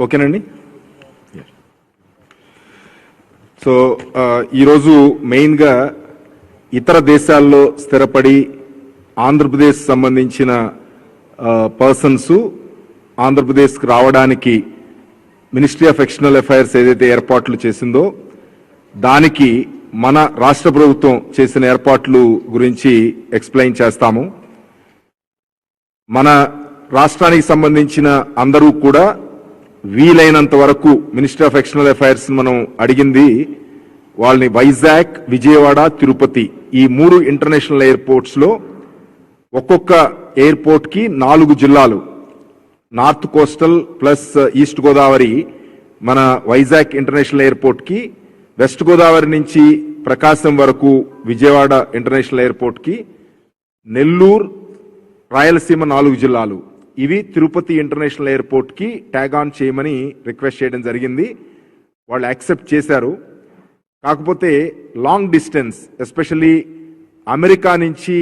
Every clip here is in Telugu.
ఓకేనండి. సో ఈరోజు మెయిన్గా ఇతర దేశాల్లో స్థిరపడి ఆంధ్రప్రదేశ్ సంబంధించిన పర్సన్స్ ఆంధ్రప్రదేశ్కి రావడానికి మినిస్ట్రీ ఆఫ్ ఎక్స్టర్నల్ అఫైర్స్ ఏదైతే ఏర్పాట్లు చేసిందో దానికి మన రాష్ట్ర ప్రభుత్వం చేసిన ఏర్పాట్లు గురించి ఎక్స్ప్లెయిన్ చేస్తాము. మన రాష్ట్రానికి సంబంధించిన అందరూ కూడా వీలైనంత వరకు మినిస్ట్రీ ఆఫ్ ఎక్స్టర్నల్ అఫైర్స్ మనం అడిగింది వాళ్ళని వైజాగ్, విజయవాడ, తిరుపతి ఈ 3 ఇంటర్నేషనల్ ఎయిర్పోర్ట్స్ లో ఒక్కొక్క ఎయిర్పోర్ట్ కి 4 జిల్లాలు, north coastal plus east Godavari మన వైజాగ్ ఇంటర్నేషనల్ ఎయిర్పోర్ట్ కి, వెస్ట్ గోదావరి నుంచి ప్రకాశం వరకు విజయవాడ ఇంటర్నేషనల్ ఎయిర్పోర్ట్ కి, నెల్లూరు, రాయలసీమ 4 జిల్లాలు, ఇవి తిరుపతి ఇంటర్నేషనల్ ఎయిర్పోర్ట్ కి ట్యాగ్ ఆన్ చేయమని రిక్వెస్ట్ చేయడం జరిగింది. వాళ్ళు యాక్సెప్ట్ చేశారు. కాకపోతే లాంగ్ డిస్టెన్స్ ఎస్పెషల్లీ అమెరికా నుంచి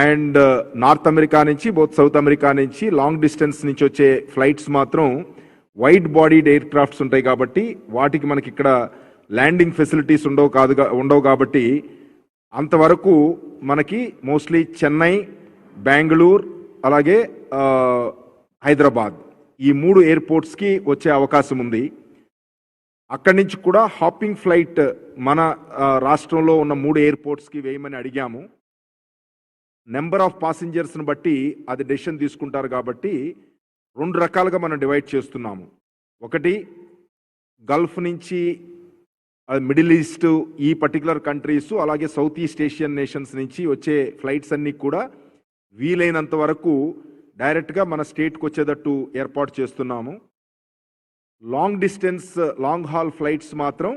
అండ్ నార్త్ అమెరికా నుంచి బోత్ సౌత్ అమెరికా నుంచి లాంగ్ డిస్టెన్స్ నుంచి వచ్చే ఫ్లైట్స్ మాత్రం వైడ్ బాడీడ్ ఎయిర్ క్రాఫ్ట్స్ ఉంటాయి కాబట్టి వాటికి మనకి ఇక్కడ ల్యాండింగ్ ఫెసిలిటీస్ ఉండవు కాబట్టి అంతవరకు మనకి మోస్ట్లీ చెన్నై, బెంగళూరు అలాగే హైదరాబాద్ ఈ 3 ఎయిర్పోర్ట్స్కి వచ్చే అవకాశం ఉంది. అక్కడి నుంచి కూడా హాపింగ్ ఫ్లైట్ మన రాష్ట్రంలో ఉన్న 3 ఎయిర్పోర్ట్స్కి వేయమని అడిగాము. నెంబర్ ఆఫ్ పాసింజర్స్ని బట్టి అది డెసిషన్ తీసుకుంటారు కాబట్టి 2 రకాలుగా మనం డివైడ్ చేస్తున్నాము. ఒకటి గల్ఫ్ నుంచి మిడిల్ ఈస్ట్ ఈ పర్టికులర్ కంట్రీస్ అలాగే సౌత్ ఈస్ట్ ఏషియన్ నేషన్స్ నుంచి వచ్చే ఫ్లైట్స్ అన్నీ కూడా వీలైనంత వరకు డైరెక్ట్గా మన స్టేట్కి వచ్చేటట్టు ఏర్పాటు చేస్తున్నాము. Long distance long hall flights మాత్రం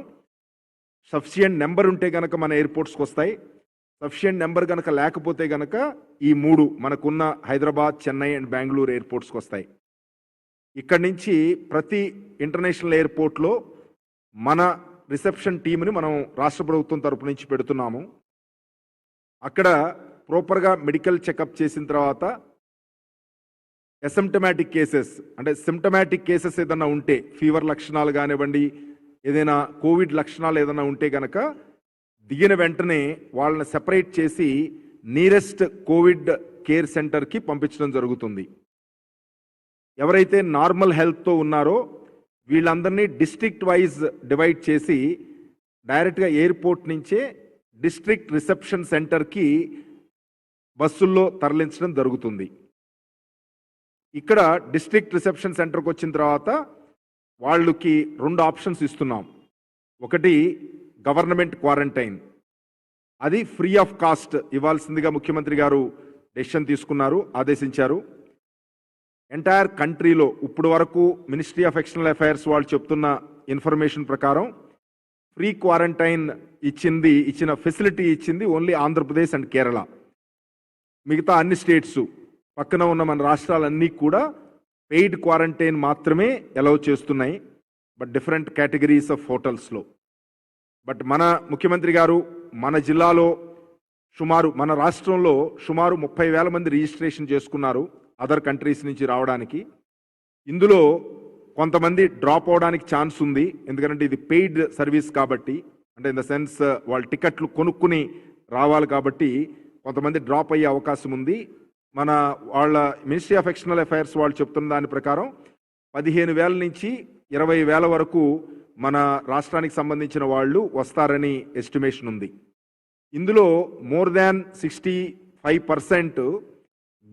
సఫిషియంట్ నెంబర్ ఉంటే కనుక మన ఎయిర్పోర్ట్స్కి వస్తాయి. సఫిషియంట్ నెంబర్ కనుక లేకపోతే కనుక ఈ 3 మనకున్న హైదరాబాద్, చెన్నై అండ్ బెంగళూరు ఎయిర్పోర్ట్స్కి వస్తాయి. ఇక్కడి నుంచి ప్రతి ఇంటర్నేషనల్ ఎయిర్పోర్ట్లో మన రిసెప్షన్ టీమ్ని మనం రాష్ట్ర ప్రభుత్వం తరపు నుంచి పెడుతున్నాము. అక్కడ ప్రాపర్గా మెడికల్ చెకప్ చేసిన తర్వాత అసిమ్టమాటిక్ కేసెస్ అంటే సిమ్టమాటిక్ కేసెస్ ఏదైనా ఉంటే ఫీవర్ లక్షణాలు కానివ్వండి, ఏదైనా కోవిడ్ లక్షణాలు ఏదైనా ఉంటే కనుక దిగిన వెంటనే వాళ్ళని సెపరేట్ చేసి నియరెస్ట్ కోవిడ్ కేర్ సెంటర్కి పంపించడం జరుగుతుంది. ఎవరైతే నార్మల్ హెల్త్తో ఉన్నారో వీళ్ళందరినీ డిస్ట్రిక్ట్ వైజ్ డివైడ్ చేసి డైరెక్ట్గా ఎయిర్పోర్ట్ నుంచే డిస్ట్రిక్ట్ రిసెప్షన్ సెంటర్కి బస్సుల్లో తరలించడం జరుగుతుంది. ఇక్కడ డిస్ట్రిక్ట్ రిసెప్షన్ సెంటర్కి వచ్చిన తర్వాత వాళ్ళకి 2 ఆప్షన్స్ ఇస్తున్నాం. ఒకటి గవర్నమెంట్ క్వారంటైన్, అది ఫ్రీ ఆఫ్ కాస్ట్ ఇవ్వాల్సిందిగా ముఖ్యమంత్రి గారు డెసిషన్ తీసుకున్నారు, ఆదేశించారు. ఎంటైర్ కంట్రీలో ఇప్పుడు వరకు మినిస్ట్రీ ఆఫ్ ఎక్స్టర్నల్ అఫైర్స్ వాళ్ళు చెప్తున్న ఇన్ఫర్మేషన్ ప్రకారం ఫ్రీ క్వారంటైన్ ఇచ్చిన ఫెసిలిటీ ఇచ్చింది ఓన్లీ ఆంధ్రప్రదేశ్ అండ్ కేరళ. మిగతా అన్ని స్టేట్స్ పక్కన ఉన్న మన రాష్ట్రాలన్నీ కూడా పెయిడ్ క్వారంటైన్ మాత్రమే అలౌ చేస్తున్నాయి, బట్ డిఫరెంట్ కేటగిరీస్ ఆఫ్ హోటల్స్లో. బట్ మన ముఖ్యమంత్రి గారు మన జిల్లాలో మన రాష్ట్రంలో సుమారు 30,000 మంది రిజిస్ట్రేషన్ చేసుకున్నారు అదర్ కంట్రీస్ నుంచి రావడానికి. ఇందులో కొంతమంది డ్రాప్ అవడానికి ఛాన్స్ ఉంది, ఎందుకంటే ఇది పెయిడ్ సర్వీస్ కాబట్టి, అంటే ఇన్ ద సెన్స్ వాళ్ళు టికెట్లు కొనుక్కుని రావాలి కాబట్టి కొంతమంది డ్రాప్ అయ్యే అవకాశం ఉంది. వాళ్ళ మినిస్ట్రీ ఆఫ్ ఎక్స్టర్నల్ అఫైర్స్ వాళ్ళు చెప్తున్న దాని ప్రకారం 15,000 నుంచి 20,000 వరకు మన రాష్ట్రానికి సంబంధించిన వాళ్ళు వస్తారని ఎస్టిమేషన్ ఉంది. ఇందులో మోర్ దాన్ 65%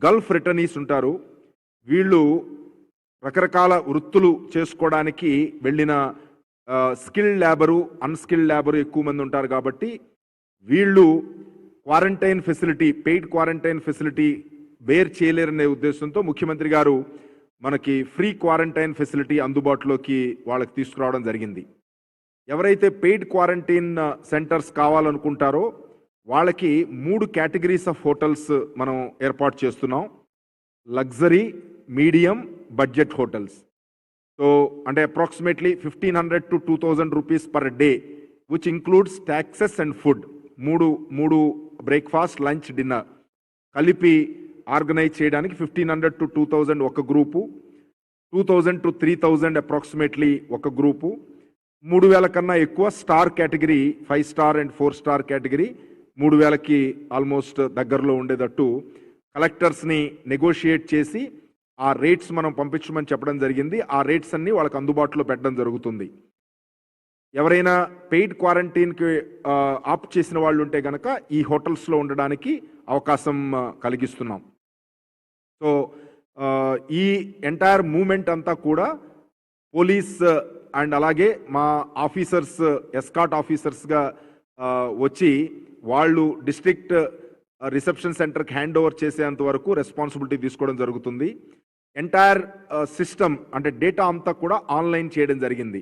గల్ఫ్ రిటర్నీస్ ఉంటారు. వీళ్ళు రకరకాల వృత్తులు చేసుకోవడానికి వెళ్ళిన స్కిల్డ్ లేబరు, అన్స్కిల్డ్ లేబరు ఎక్కువ మంది ఉంటారు కాబట్టి వీళ్ళు quarantine facility, paid quarantine facility bear చేయలేరనే ఉద్దేశంతో ముఖ్యమంత్రి గారు మనకి ఫ్రీ క్వారంటైన్ ఫెసిలిటీ అందుబాటులోకి వాళ్ళకి తీసుకురావడం జరిగింది. ఎవరైతే పెయిడ్ క్వారంటైన్ సెంటర్స్ కావాలనుకుంటారో వాళ్ళకి 3 కేటగిరీస్ ఆఫ్ హోటల్స్ మనం ఏర్పాటు చేస్తున్నాం. Luxury, medium, budget hotels. So అంటే approximately 1,500 to 2,000 rupees per day, which includes taxes and food. 3 breakfast, lunch, dinner కలిపి ఆర్గనైజ్ చేయడానికి 1,500 to 2,000 ఒక గ్రూపు. 2000 to 3000 అప్రాక్సిమేట్లీ ఒక గ్రూపు, 3000 కన్నా ఎక్కువ star category, 5 star and 4 star category 3000కి ఆల్మోస్ట్ దగ్గరలో ఉండేటట్టు కలెక్టర్స్ని నెగోషియేట్ చేసి ఆ రేట్స్ మనం పంపించమని చెప్పడం జరిగింది. ఆ రేట్స్ అన్ని వాళ్ళకి అందుబాటులో పెట్టడం జరుగుతుంది. ఎవరైనా పెయిడ్ క్వారంటైన్కి ఆప్ట్ చేసిన వాళ్ళు ఉంటే కనుక ఈ హోటల్స్లో ఉండడానికి అవకాశం కలిగిస్తున్నాం. సో ఈ ఎంటైర్ మూమెంట్ అంతా కూడా పోలీస్ అండ్ అలాగే మా ఆఫీసర్స్, ఎస్కాట్ ఆఫీసర్స్గా వచ్చి వాళ్ళు డిస్ట్రిక్ట్ రిసెప్షన్ సెంటర్కి హ్యాండ్ ఓవర్ చేసేంత వరకు రెస్పాన్సిబిలిటీ తీసుకోవడం జరుగుతుంది. ఎంటైర్ సిస్టమ్ అంటే డేటా అంతా కూడా ఆన్లైన్ చేయడం జరిగింది.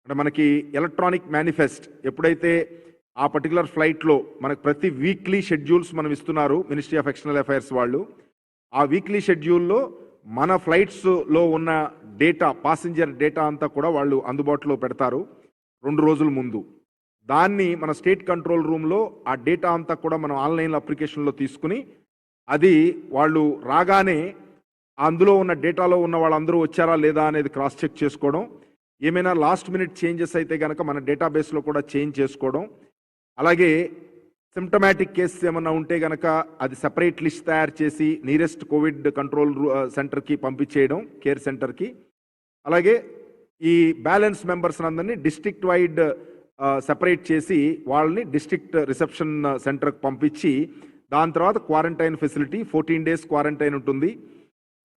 అంటే మనకి ఎలక్ట్రానిక్ మేనిఫెస్ట్ ఎప్పుడైతే ఆ పర్టికులర్ ఫ్లైట్లో మనకు ప్రతి వీక్లీ షెడ్యూల్స్ మనం ఇస్తున్నారు మినిస్ట్రీ ఆఫ్ ఎక్స్టర్నల్ అఫైర్స్ వాళ్ళు, ఆ వీక్లీ షెడ్యూల్లో మన ఫ్లైట్స్లో ఉన్న డేటా, పాసింజర్ డేటా అంతా కూడా వాళ్ళు అందుబాటులో పెడతారు 2 రోజుల ముందు. దాన్ని మన స్టేట్ కంట్రోల్ రూమ్లో ఆ డేటా అంతా కూడా మనం ఆన్లైన్ అప్లికేషన్లో తీసుకుని అది వాళ్ళు రాగానే అందులో ఉన్న డేటాలో ఉన్న వాళ్ళందరూ వచ్చారా లేదా అనేది క్రాస్ చెక్ చేసుకోవడం, ఏమైనా లాస్ట్ మినిట్ చేంజెస్ అయితే కనుక మన డేటాబేస్లో కూడా చేంజ్ చేసుకోవడం, అలాగే సిమ్టమాటిక్ కేసెస్ ఏమన్నా ఉంటే కనుక అది సెపరేట్ లిస్ట్ తయారు చేసి నియరెస్ట్ కోవిడ్ కంట్రోల్ సెంటర్కి పంపించేయడం, కేర్ సెంటర్కి. అలాగే ఈ బ్యాలెన్స్ మెంబర్స్ అందరినీ డిస్ట్రిక్ట్ వైడ్ సెపరేట్ చేసి వాళ్ళని డిస్ట్రిక్ట్ రిసెప్షన్ సెంటర్కి పంపించి దాని తర్వాత క్వారంటైన్ ఫెసిలిటీ 14 days క్వారంటైన్ ఉంటుంది.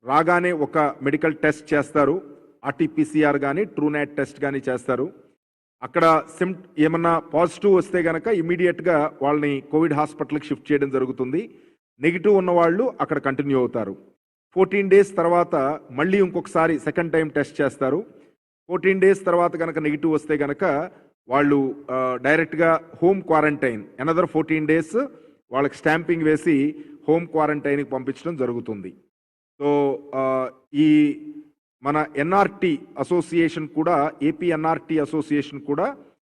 రాగానే ఒక మెడికల్ టెస్ట్ చేస్తారు, ఆర్టీపీసీఆర్ కానీ ట్రూనాట్ టెస్ట్ కానీ చేస్తారు. అక్కడ ఏమన్నా పాజిటివ్ వస్తే కనుక ఇమీడియట్గా వాళ్ళని కోవిడ్ హాస్పిటల్కి షిఫ్ట్ చేయడం జరుగుతుంది. నెగిటివ్ ఉన్న వాళ్ళు అక్కడ కంటిన్యూ అవుతారు. 14 days తర్వాత మళ్ళీ ఇంకొకసారి సెకండ్ టైం టెస్ట్ చేస్తారు. 14 days తర్వాత కనుక నెగిటివ్ వస్తే కనుక వాళ్ళు డైరెక్ట్గా హోమ్ క్వారంటైన్ అనదర్ 14 days వాళ్ళకి స్టాంపింగ్ వేసి హోమ్ క్వారంటైన్కి పంపించడం జరుగుతుంది. సో ఈ మన ఎన్ఆర్టీ అసోసియేషన్ కూడా, ఏపీ ఎన్ఆర్టీ అసోసియేషన్ కూడా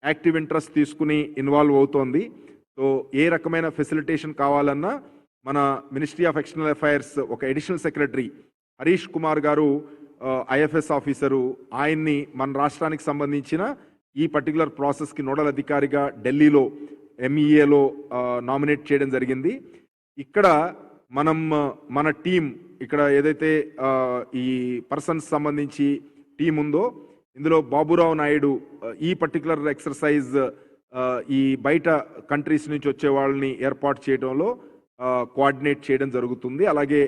యాక్టివ్ ఇంట్రెస్ట్ తీసుకుని ఇన్వాల్వ్ అవుతోంది. సో ఏ రకమైన ఫెసిలిటేషన్ కావాలన్నా మన మినిస్ట్రీ ఆఫ్ ఎక్స్టర్నల్ అఫైర్స్ ఒక అడిషనల్ సెక్రటరీ హరీష్ కుమార్ గారు, ఐఎఫ్ఎస్ ఆఫీసరు, ఆయన్ని మన రాష్ట్రానికి సంబంధించిన ఈ పర్టికులర్ ప్రాసెస్కి నోడల్ అధికారిగా ఢిల్లీలో ఎంఈఏలో నామినేట్ చేయడం జరిగింది. ఇక్కడ మన టీం ఇక్కడ ఏదైతే ఈ పర్సన్స్ సంబంధించి టీం ఉందో ఇందులో బాబురావు నాయుడు ఈ పర్టికులర్ ఎక్సర్సైజ్ ఈ బయట కంట్రీస్ నుంచి వచ్చే వాళ్ళని ఏర్పాటు చేయడంలో కోఆర్డినేట్ చేయడం జరుగుతుంది. అలాగే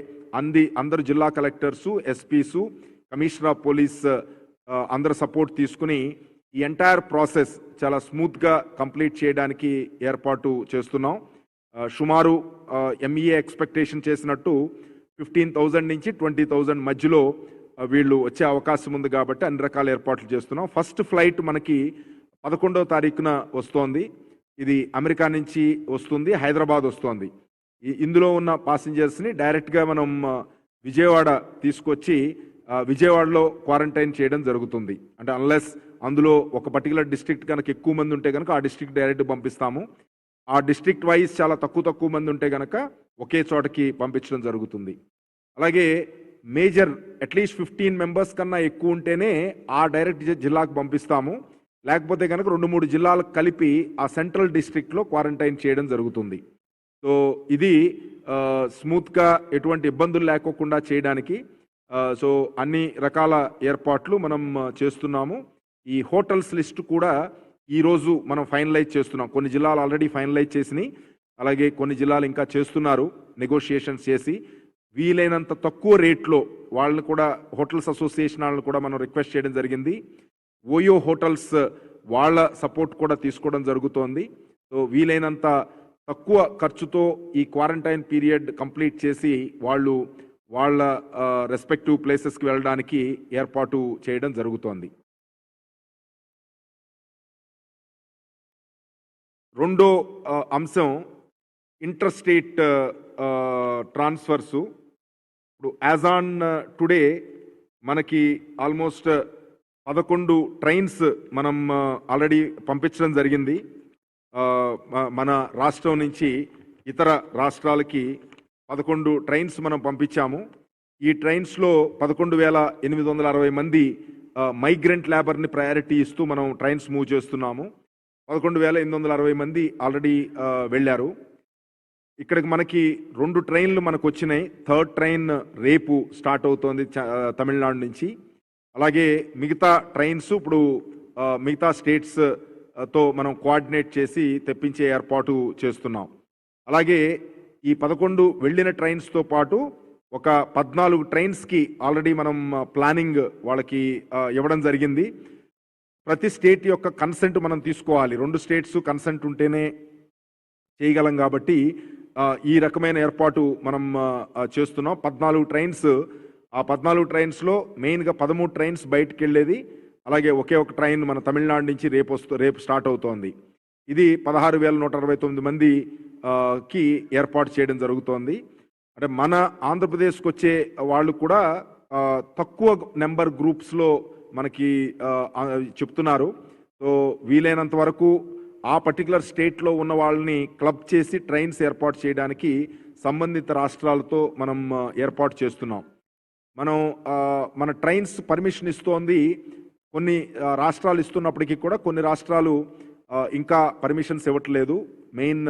అందరు జిల్లా కలెక్టర్సు, ఎస్పీసు, కమిషనర్ ఆఫ్ పోలీస్ అందరు సపోర్ట్ తీసుకుని ఈ ఎంటైర్ ప్రాసెస్ చాలా స్మూత్గా కంప్లీట్ చేయడానికి ఏర్పాటు చేస్తున్నాం. సుమారు ఎంఈఏ ఎక్స్పెక్టేషన్ చేసినట్టు 15,000 నుంచి 20,000 మధ్యలో వీళ్ళు వచ్చే అవకాశం ఉంది కాబట్టి అన్ని రకాల ఏర్పాట్లు చేస్తున్నాం. ఫస్ట్ ఫ్లైట్ మనకి 11వ తారీఖున వస్తోంది. ఇది అమెరికా నుంచి వస్తుంది, హైదరాబాద్ వస్తోంది. ఇందులో ఉన్న పాసింజర్స్ని డైరెక్ట్గా మనం విజయవాడ తీసుకొచ్చి విజయవాడలో క్వారంటైన్ చేయడం జరుగుతుంది. అంటే అన్లెస్ అందులో ఒక పర్టికులర్ డిస్ట్రిక్ట్ కనుక ఎక్కువ మంది ఉంటే కనుక ఆ డిస్ట్రిక్ట్ డైరెక్ట్ పంపిస్తాము. ఆ డిస్ట్రిక్ట్ వైజ్ చాలా తక్కువ మంది ఉంటే కనుక ఒకే చోటకి పంపించడం జరుగుతుంది. అలాగే మేజర్ అట్లీస్ట్ 15 members కన్నా ఎక్కువ ఉంటేనే ఆ డైరెక్ట్ జిల్లాకు పంపిస్తాము. లేకపోతే కనుక 2-3 జిల్లాలకు కలిపి ఆ సెంట్రల్ డిస్ట్రిక్ట్లో క్వారంటైన్ చేయడం జరుగుతుంది. సో ఇది స్మూత్గా ఎటువంటి ఇబ్బందులు లేకోకుండా చేయడానికి సో అన్ని రకాల ఏర్పాట్లు మనం చేస్తున్నాము. ఈ హోటల్స్ లిస్ట్ కూడా ఈరోజు మనం ఫైనలైజ్ చేస్తున్నాం. కొన్ని జిల్లాలు ఆల్రెడీ ఫైనలైజ్ చేసినాయి, అలాగే కొన్ని జిల్లాలు ఇంకా చేస్తున్నారు నెగోషియేషన్స్ చేసి. వీలైనంత తక్కువ రేట్లో వాళ్ళని కూడా, హోటల్స్ అసోసియేషన్ వాళ్ళని కూడా మనం రిక్వెస్ట్ చేయడం జరిగింది. ఓయో హోటల్స్ వాళ్ళ సపోర్ట్ కూడా తీసుకోవడం జరుగుతోంది. సో వీలైనంత తక్కువ ఖర్చుతో ఈ క్వారంటైన్ పీరియడ్ కంప్లీట్ చేసి వాళ్ళు వాళ్ళ రెస్పెక్టివ్ ప్లేసెస్కి వెళ్ళడానికి ఏర్పాటు చేయడం జరుగుతోంది. రెండో అంశం ఇంటర్ స్టేట్ ట్రాన్స్ఫర్సు. ఇప్పుడు యాజ్ ఆన్ టుడే మనకి ఆల్మోస్ట్ 11 ట్రైన్స్ మనం ఆల్రెడీ పంపించడం జరిగింది. మన రాష్ట్రం నుంచి ఇతర రాష్ట్రాలకి 11 ట్రైన్స్ మనం పంపించాము. ఈ ట్రైన్స్లో 11,860 మంది మైగ్రెంట్ లేబర్ని ప్రయారిటీ ఇస్తూ మనం ట్రైన్స్ మూవ్ చేస్తున్నాము. 11,860 మంది ఆల్రెడీ వెళ్ళారు. ఇక్కడికి మనకి 2 ట్రైన్లు మనకు వచ్చినాయి. థర్డ్ ట్రైన్ రేపు స్టార్ట్ అవుతోంది తమిళనాడు నుంచి. అలాగే మిగతా ట్రైన్స్ ఇప్పుడు మిగతా స్టేట్స్ తో మనం కోఆర్డినేట్ చేసి తెప్పించే ఏర్పాటు చేస్తున్నాం. అలాగే ఈ 11 వెళ్ళిన ట్రైన్స్తో పాటు ఒక 14 ట్రైన్స్కి ఆల్రెడీ మనం ప్లానింగ్ వాళ్ళకి ఇవ్వడం జరిగింది. ప్రతి స్టేట్ యొక్క కన్సెంట్ మనం తీసుకోవాలి. 2 స్టేట్స్ కన్సెంట్ ఉంటేనే చేయగలం కాబట్టి ఈ రకమైన ఏర్పాటు మనం చేస్తున్నాం. 14 ట్రైన్స్, ఆ 14 ట్రైన్స్లో మెయిన్గా 13 ట్రైన్స్ బయటకు వెళ్ళేది. అలాగే ఒకే ఒక ట్రైన్ మన తమిళనాడు నుంచి రేపు స్టార్ట్ అవుతోంది. ఇది 16,169 మందికి ఏర్పాటు చేయడం జరుగుతోంది. అంటే మన ఆంధ్రప్రదేశ్కి వచ్చే వాళ్ళు కూడా తక్కువ నెంబర్ గ్రూప్స్లో మనకి చెప్తున్నారు. సో వీలైనంత వరకు ఆ పర్టికులర్ స్టేట్లో ఉన్న వాళ్ళని క్లబ్ చేసి ట్రైన్స్ ఏర్పాటు చేయడానికి సంబంధిత రాష్ట్రాలతో మనం ఏర్పాటు చేస్తున్నాం. మన ట్రైన్స్ పర్మిషన్ ఇస్తోంది. కొన్ని రాష్ట్రాలు ఇస్తున్నప్పటికీ కూడా కొన్ని రాష్ట్రాలు ఇంకా పర్మిషన్స్ ఇవ్వట్లేదు. మెయిన్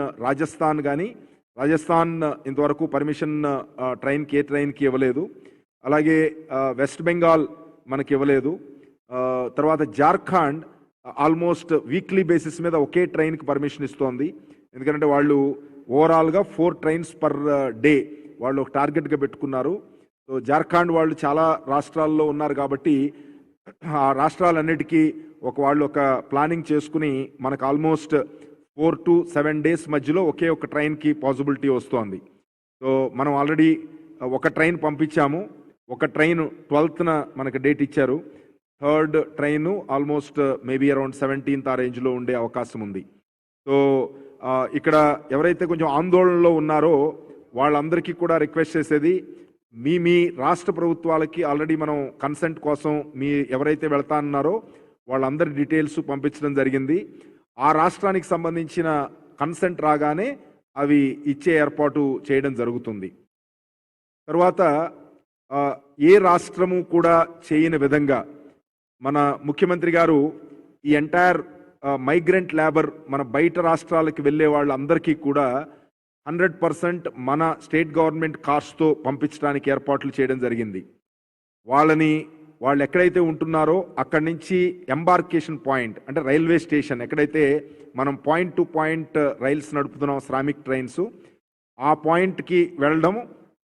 రాజస్థాన్ ఇంతవరకు పర్మిషన్ ఏ ట్రైన్కి ఇవ్వలేదు. అలాగే వెస్ట్ బెంగాల్ మనకి ఇవ్వలేదు. తర్వాత జార్ఖండ్ ఆల్మోస్ట్ వీక్లీ బేసిస్ మీద ఒకే ట్రైన్కి పర్మిషన్ ఇస్తోంది. ఎందుకంటే వాళ్ళు ఓవరాల్గా 4 ట్రైన్స్ పర్ డే వాళ్ళు ఒక టార్గెట్గా పెట్టుకున్నారు. సో జార్ఖండ్ వాళ్ళు చాలా రాష్ట్రాల్లో ఉన్నారు కాబట్టి ఆ రాష్ట్రాలన్నిటికీ వాళ్ళు ఒక ప్లానింగ్ చేసుకుని మనకు ఆల్మోస్ట్ 4 to 7 డేస్ మధ్యలో ఒకే ఒక ట్రైన్కి పాసిబిలిటీ వస్తోంది. సో మనం ఆల్రెడీ ఒక ట్రైన్ పంపించాము. ఒక ట్రైన్ 12th మనకు డేట్ ఇచ్చారు. Third train almost maybe around 17th ఆ రేంజ్లో ఉండే అవకాశం ఉంది. సో ఇక్కడ ఎవరైతే కొంచెం ఆందోళనలో ఉన్నారో వాళ్ళందరికీ కూడా రిక్వెస్ట్ చేసేది, మీ రాష్ట్ర ప్రభుత్వాలకి ఆల్రెడీ మనం కన్సెంట్ కోసం ఎవరైతే వెళ్తా అన్నారో వాళ్ళందరి డీటెయిల్స్ పంపించడం జరిగింది. ఆ రాష్ట్రానికి సంబంధించిన కన్సెంట్ రాగానే అవి ఇచ్చే ఏర్పాటు చేయడం జరుగుతుంది. తర్వాత ఏ రాష్ట్రము కూడా చేయని విధంగా మన ముఖ్యమంత్రి గారు ఈ ఎంటైర్ మైగ్రెంట్ లేబర్ మన బయట రాష్ట్రాలకు వెళ్ళే వాళ్ళందరికీ కూడా 100% మన స్టేట్ గవర్నమెంట్ కార్స్తో పంపించడానికి ఏర్పాట్లు చేయడం జరిగింది. వాళ్ళు ఎక్కడైతే ఉంటున్నారో అక్కడి నుంచి ఎంబార్కేషన్ పాయింట్ అంటే రైల్వే స్టేషన్, ఎక్కడైతే మనం పాయింట్ టు పాయింట్ రైల్స్ నడుపుతున్నాం శ్రామిక్ ట్రైన్స్, ఆ పాయింట్కి వెళ్ళడం,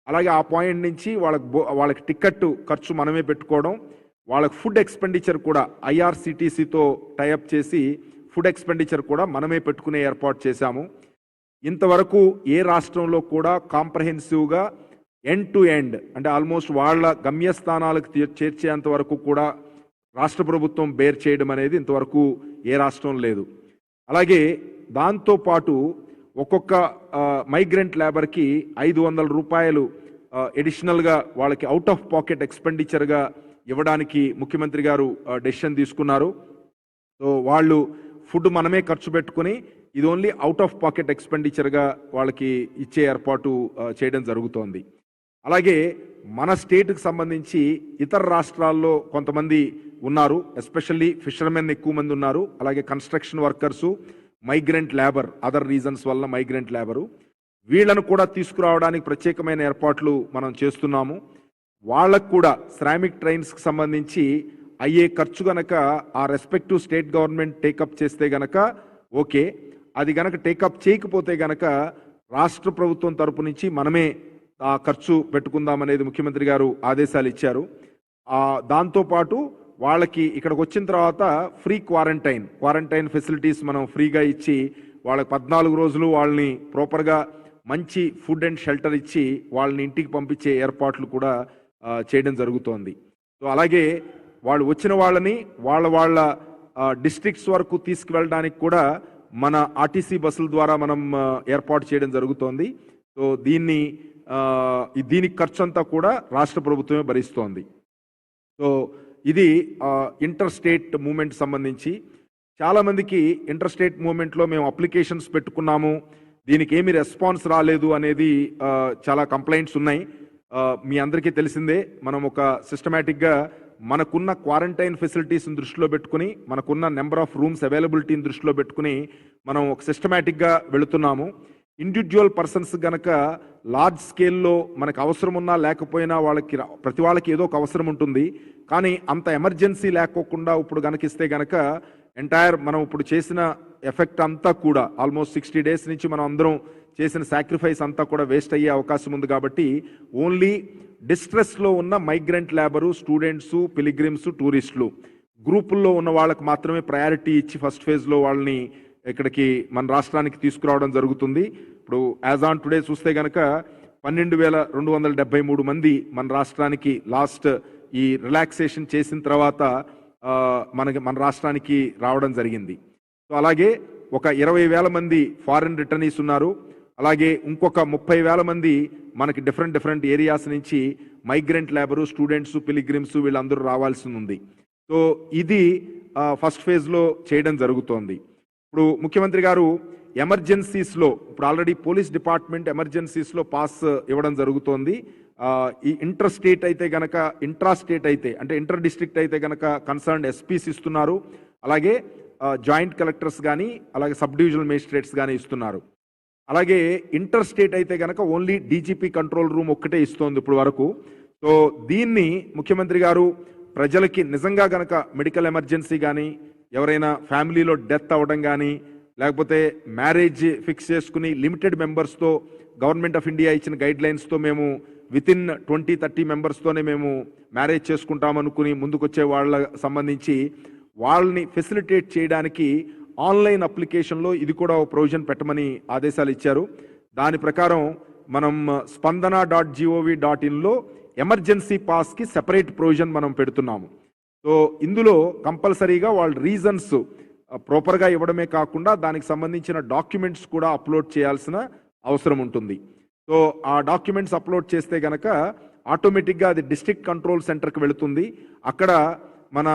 అలాగే ఆ పాయింట్ నుంచి వాళ్ళకి టికెట్ ఖర్చు మనమే పెట్టుకోవడం, వాళ్ళకి ఫుడ్ ఎక్స్పెండిచర్ కూడా ఐఆర్సిటీసీతో టైఅప్ చేసి ఫుడ్ ఎక్స్పెండిచర్ కూడా మనమే పెట్టుకునే ఏర్పాటు చేశాము. ఇంతవరకు ఏ రాష్ట్రంలో కూడా కాంప్రహెన్సివ్గా ఎండ్ టు ఎండ్ అంటే ఆల్మోస్ట్ వాళ్ళ గమ్యస్థానాలకు చేర్చేంత వరకు కూడా రాష్ట్ర ప్రభుత్వం బేర్ చేయడం అనేది ఇంతవరకు ఏ రాష్ట్రం లేదు. అలాగే దాంతోపాటు ఒక్కొక్క మైగ్రెంట్ లేబర్కి 500 రూపాయలు ఎడిషనల్గా వాళ్ళకి అవుట్ ఆఫ్ పాకెట్ ఎక్స్పెండిచర్గా ఇవ్వడానికి ముఖ్యమంత్రి గారు డెసిషన్ తీసుకున్నారు. సో వాళ్ళు ఫుడ్ మనమే ఖర్చు పెట్టుకుని ఇది ఓన్లీ అవుట్ ఆఫ్ పాకెట్ ఎక్స్పెండిచర్గా వాళ్ళకి ఇచ్చే ఏర్పాటు చేయడం జరుగుతోంది. అలాగే మన స్టేట్కి సంబంధించి ఇతర రాష్ట్రాల్లో కొంతమంది ఉన్నారు, ఎస్పెషల్లీ ఫిషర్మెన్ ఎక్కువ మంది ఉన్నారు, అలాగే construction workers, migrant labour, other reasons వల్ల మైగ్రెంట్ లేబరు, వీళ్ళను కూడా తీసుకురావడానికి ప్రత్యేకమైన ఏర్పాట్లు మనం చేస్తున్నాము. వాళ్ళకు కూడా శ్రామిక్ ట్రైన్స్కి సంబంధించి అయ్యే ఖర్చు గనక ఆ రెస్పెక్టివ్ స్టేట్ గవర్నమెంట్ టేకప్ చేస్తే గనక ఓకే, అది గనక టేకప్ చేయకపోతే గనక రాష్ట్ర ప్రభుత్వం తరపు నుంచి మనమే ఆ ఖర్చు పెట్టుకుందామనేది ముఖ్యమంత్రి గారు ఆదేశాలు ఇచ్చారు. దాంతోపాటు వాళ్ళకి ఇక్కడికి వచ్చిన తర్వాత ఫ్రీ క్వారంటైన్ ఫెసిలిటీస్ మనం ఫ్రీగా ఇచ్చి వాళ్ళకి 14 రోజులు వాళ్ళని ప్రాపర్గా మంచి ఫుడ్ అండ్ షెల్టర్ ఇచ్చి వాళ్ళని ఇంటికి పంపించే ఏర్పాట్లు కూడా చేయడం జరుగుతోంది. సో అలాగే వాళ్ళు వచ్చిన వాళ్ళని వాళ్ళ డిస్ట్రిక్ట్స్ వరకు తీసుకువెళ్ళడానికి కూడా మన ఆర్టీసీ బస్సుల ద్వారా మనం ఏర్పాటు చేయడం జరుగుతోంది. సో దీనికి ఖర్చు అంతా కూడా రాష్ట్ర ప్రభుత్వమే భరిస్తోంది. సో ఇది ఇంటర్ స్టేట్ మూవ్మెంట్ సంబంధించి చాలామందికి ఇంటర్ స్టేట్ మూవ్మెంట్లో మేము అప్లికేషన్స్ పెట్టుకున్నాము, దీనికి ఏమి రెస్పాన్స్ రాలేదు అనేది చాలా కంప్లైంట్స్ ఉన్నాయి. మీ అందరికీ తెలిసిందే, మనం ఒక సిస్టమేటిక్గా మనకున్న క్వారంటైన్ ఫెసిలిటీస్ని దృష్టిలో పెట్టుకుని, మనకున్న నెంబర్ ఆఫ్ రూమ్స్ అవైలబిలిటీని దృష్టిలో పెట్టుకుని మనం ఒక సిస్టమేటిక్గా వెళుతున్నాము. ఇండివిజువల్ పర్సన్స్ గనక లార్జ్ స్కేల్లో మనకు అవసరం ఉన్నా లేకపోయినా ప్రతి వాళ్ళకి ఏదో ఒక అవసరం ఉంటుంది. కానీ అంత ఎమర్జెన్సీ లేకోకుండా ఇప్పుడు గనకిస్తే గనక ఎంటైర్ మనం ఇప్పుడు చేసిన ఎఫెక్ట్ అంతా కూడా ఆల్మోస్ట్ 60 days నుంచి మనం అందరం చేసిన సాక్రిఫైస్ అంతా కూడా వేస్ట్ అయ్యే అవకాశం ఉంది. కాబట్టి ఓన్లీ డిస్ట్రెస్లో ఉన్న మైగ్రెంట్ లేబరు, స్టూడెంట్స్, పిలిగ్రిమ్స్, టూరిస్టులు గ్రూపుల్లో ఉన్న వాళ్ళకి మాత్రమే ప్రయారిటీ ఇచ్చి ఫస్ట్ ఫేజ్లో వాళ్ళని ఇక్కడికి మన రాష్ట్రానికి తీసుకురావడం జరుగుతుంది. ఇప్పుడు యాజ్ ఆన్ టుడే చూస్తే కనుక 12,273 మంది మన రాష్ట్రానికి లాస్ట్ ఈ రిలాక్సేషన్ చేసిన తర్వాత మన రాష్ట్రానికి రావడం జరిగింది. సో అలాగే ఒక 20,000 మంది ఫారిన్ రిటర్నీస్ ఉన్నారు. అలాగే ఇంకొక 30,000 మంది మనకి డిఫరెంట్ ఏరియాస్ నుంచి మైగ్రెంట్ లేబరు, స్టూడెంట్స్, పిలిగ్రిమ్స్ వీళ్ళందరూ రావాల్సి ఉంది. సో ఇది ఫస్ట్ ఫేజ్లో చేయడం జరుగుతోంది. ఇప్పుడు ముఖ్యమంత్రి గారు ఎమర్జెన్సీస్లో ఇప్పుడు ఆల్రెడీ పోలీస్ డిపార్ట్మెంట్ ఎమర్జెన్సీస్లో పాస్ ఇవ్వడం జరుగుతోంది. ఈ ఇంటర్ స్టేట్ అయితే గనక, ఇంట్రా స్టేట్ అయితే అంటే ఇంటర్ డిస్ట్రిక్ట్ అయితే గనక కన్సర్న్డ్ ఎస్పీస్ ఇస్తున్నారు. అలాగే జాయింట్ కలెక్టర్స్ కానీ, అలాగే సబ్ డివిజనల్ మేజిస్ట్రేట్స్ కానీ ఇస్తున్నారు. అలాగే ఇంటర్ స్టేట్ అయితే గనక ఓన్లీ డీజీపీ కంట్రోల్ రూమ్ ఒక్కటే ఇస్తోంది ఇప్పుడు వరకు. సో దీన్ని ముఖ్యమంత్రి గారు ప్రజలకి నిజంగా గనక మెడికల్ ఎమర్జెన్సీ కానీ, ఎవరైనా ఫ్యామిలీలో డెత్ అవ్వడం కానీ, లేకపోతే మ్యారేజ్ ఫిక్స్ చేసుకుని లిమిటెడ్ మెంబర్స్తో గవర్నమెంట్ ఆఫ్ ఇండియా ఇచ్చిన గైడ్ లైన్స్తో మేము వితిన్ 20-30 మెంబర్స్తోనే మేము మ్యారేజ్ చేసుకుంటామనుకుని ముందుకొచ్చే వాళ్ళ సంబంధించి వాళ్ళని ఫెసిలిటేట్ చేయడానికి ఆన్లైన్ అప్లికేషన్లో ఇది కూడా ఒక ప్రొవిజన్ పెట్టమని ఆదేశాలు ఇచ్చారు. దాని ప్రకారం మనం spandana.gov.inలో ఎమర్జెన్సీ పాస్కి సెపరేట్ ప్రొవిజన్ మనం పెడుతున్నాము. సో ఇందులో కంపల్సరీగా వాళ్ళ రీజన్స్ ప్రాపర్గా ఇవ్వడమే కాకుండా దానికి సంబంధించిన డాక్యుమెంట్స్ కూడా అప్లోడ్ చేయాల్సిన అవసరం ఉంటుంది. సో ఆ డాక్యుమెంట్స్ అప్లోడ్ చేస్తే గనక ఆటోమేటిక్గా అది డిస్ట్రిక్ట్ కంట్రోల్ సెంటర్కి వెళుతుంది. అక్కడ మన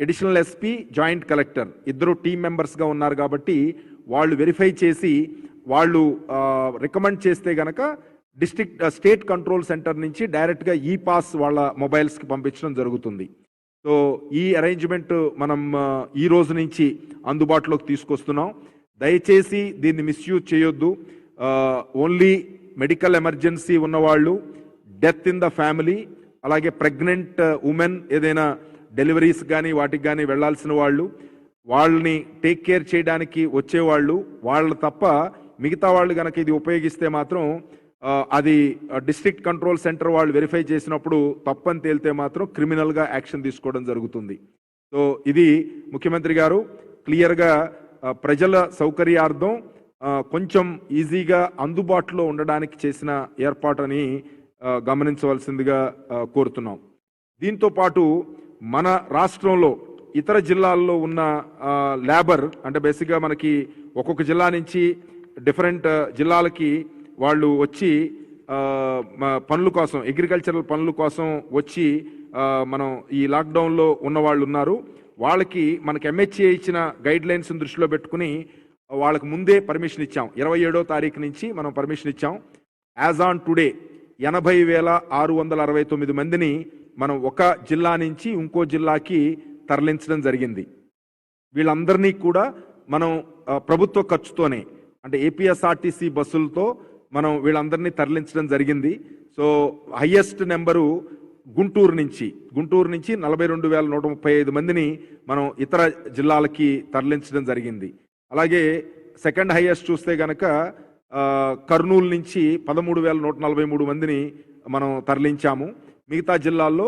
అడిషనల్ ఎస్పీ, జాయింట్ కలెక్టర్ ఇద్దరు టీమ్ మెంబర్స్గా ఉన్నారు కాబట్టి వాళ్ళు వెరిఫై చేసి వాళ్ళు రికమెండ్ చేస్తే గనక స్టేట్ కంట్రోల్ సెంటర్ నుంచి డైరెక్ట్గా ఈ పాస్ వాళ్ళ మొబైల్స్కి పంపించడం జరుగుతుంది. సో ఈ అరేంజ్మెంట్ మనం ఈ రోజు నుంచి అందుబాటులోకి తీసుకొస్తున్నాం. దయచేసి దీన్ని మిస్యూజ్ చేయొద్దు. ఓన్లీ మెడికల్ ఎమర్జెన్సీ ఉన్నవాళ్ళు, డెత్ ఇన్ ద ఫ్యామిలీ, అలాగే ప్రెగ్నెంట్ ఉమెన్ ఏదైనా డెలివరీస్ కానీ వాటికి కానీ వెళ్లాల్సిన వాళ్ళు, వాళ్ళని టేక్ కేర్ చేయడానికి వచ్చేవాళ్ళు, వాళ్ళు తప్ప మిగతా వాళ్ళు కనుక ఇది ఉపయోగిస్తే మాత్రం అది డిస్ట్రిక్ట్ కంట్రోల్ సెంటర్ వాళ్ళు వెరిఫై చేసినప్పుడు తప్పని తేలితే మాత్రం క్రిమినల్గా యాక్షన్ తీసుకోవడం జరుగుతుంది. సో ఇది ముఖ్యమంత్రి గారు క్లియర్గా ప్రజల సౌకర్యార్థం కొంచెం ఈజీగా అందుబాటులో ఉండడానికి చేసిన ఏర్పాటని గమనించవలసిందిగా కోరుతున్నాం. దీంతో పాటు మన రాష్ట్రంలో ఇతర జిల్లాల్లో ఉన్న లేబర్ అంటే బేసిక్గా మనకి ఒక్కొక్క జిల్లా నుంచి డిఫరెంట్ జిల్లాలకి వాళ్ళు వచ్చి పనుల కోసం, అగ్రికల్చరల్ పనుల కోసం వచ్చి మనం ఈ లాక్డౌన్లో ఉన్న వాళ్ళు ఉన్నారు. వాళ్ళకి మనకి MHA ఇచ్చిన గైడ్ లైన్స్ దృష్టిలో పెట్టుకుని వాళ్ళకి ముందే పర్మిషన్ ఇచ్చాం. 27వ తారీఖు నుంచి మనం పర్మిషన్ ఇచ్చాం. యాజ్ ఆన్ టుడే 80,669 మందిని మనం ఒక జిల్లా నుంచి ఇంకో జిల్లాకి తరలించడం జరిగింది. వీళ్ళందరినీ కూడా మనం ప్రభుత్వ ఖర్చుతోనే అంటే APSRTC బస్సులతో మనం వీళ్ళందరినీ తరలించడం జరిగింది. సో హయ్యెస్ట్ నెంబరు గుంటూరు నుంచి 42,135 మందిని మనం ఇతర జిల్లాలకి తరలించడం జరిగింది. అలాగే సెకండ్ హైయెస్ట్ చూస్తే గనక కర్నూలు నుంచి 13,143 మందిని మనం తరలించాము. మిగతా జిల్లాల్లో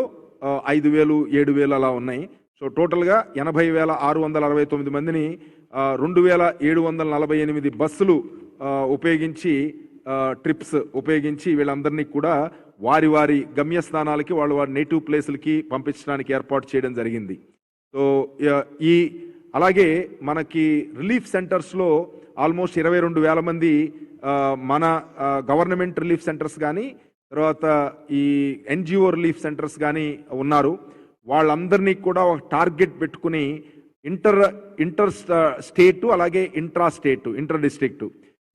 5,000, 7,000 అలా ఉన్నాయి. సో టోటల్గా 80,669 మందిని 2,748 బస్సులు ఉపయోగించి ట్రిప్స్ ఉపయోగించి వీళ్ళందరినీ కూడా వారి వారి గమ్యస్థానాలకి వాళ్ళ వారి నేటివ్ ప్లేసులకి పంపించడానికి ఏర్పాటు చేయడం జరిగింది. సో అలాగే మనకి రిలీఫ్ సెంటర్స్లో ఆల్మోస్ట్ 22,000 మంది మన గవర్నమెంట్ రిలీఫ్ సెంటర్స్ కానీ, తర్వాత ఈ NGO రిలీఫ్ సెంటర్స్ కానీ ఉన్నారు. వాళ్ళందరినీ కూడా ఒక టార్గెట్ పెట్టుకుని ఇంటర్ స్టేటు అలాగే ఇంట్రా స్టేటు,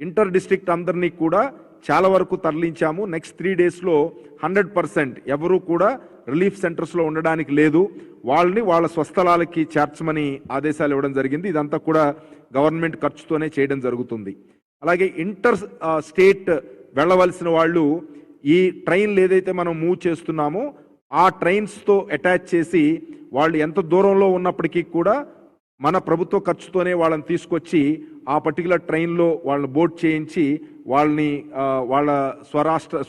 ఇంటర్ డిస్ట్రిక్ట్ అందరినీ కూడా చాలా వరకు తరలించాము. నెక్స్ట్ 3 డేస్లో 100% ఎవరు కూడా రిలీఫ్ సెంటర్స్లో ఉండడానికి లేదు, వాళ్ళని వాళ్ళ స్వస్థలాలకి చేర్చమని ఆదేశాలు ఇవ్వడం జరిగింది. ఇదంతా కూడా గవర్నమెంట్ ఖర్చుతోనే చేయడం జరుగుతుంది. అలాగే ఇంటర్ స్టేట్ వెళ్ళవలసిన వాళ్ళు ఈ ట్రైన్లు ఏదైతే మనం మూవ్ చేస్తున్నామో ఆ ట్రైన్స్తో అటాచ్ చేసి వాళ్ళు ఎంత దూరంలో ఉన్నప్పటికీ కూడా మన ప్రభుత్వ ఖర్చుతోనే వాళ్ళని తీసుకొచ్చి ఆ పర్టికులర్ ట్రైన్లో వాళ్ళని బోర్డ్ చేయించి వాళ్ళని వాళ్ళ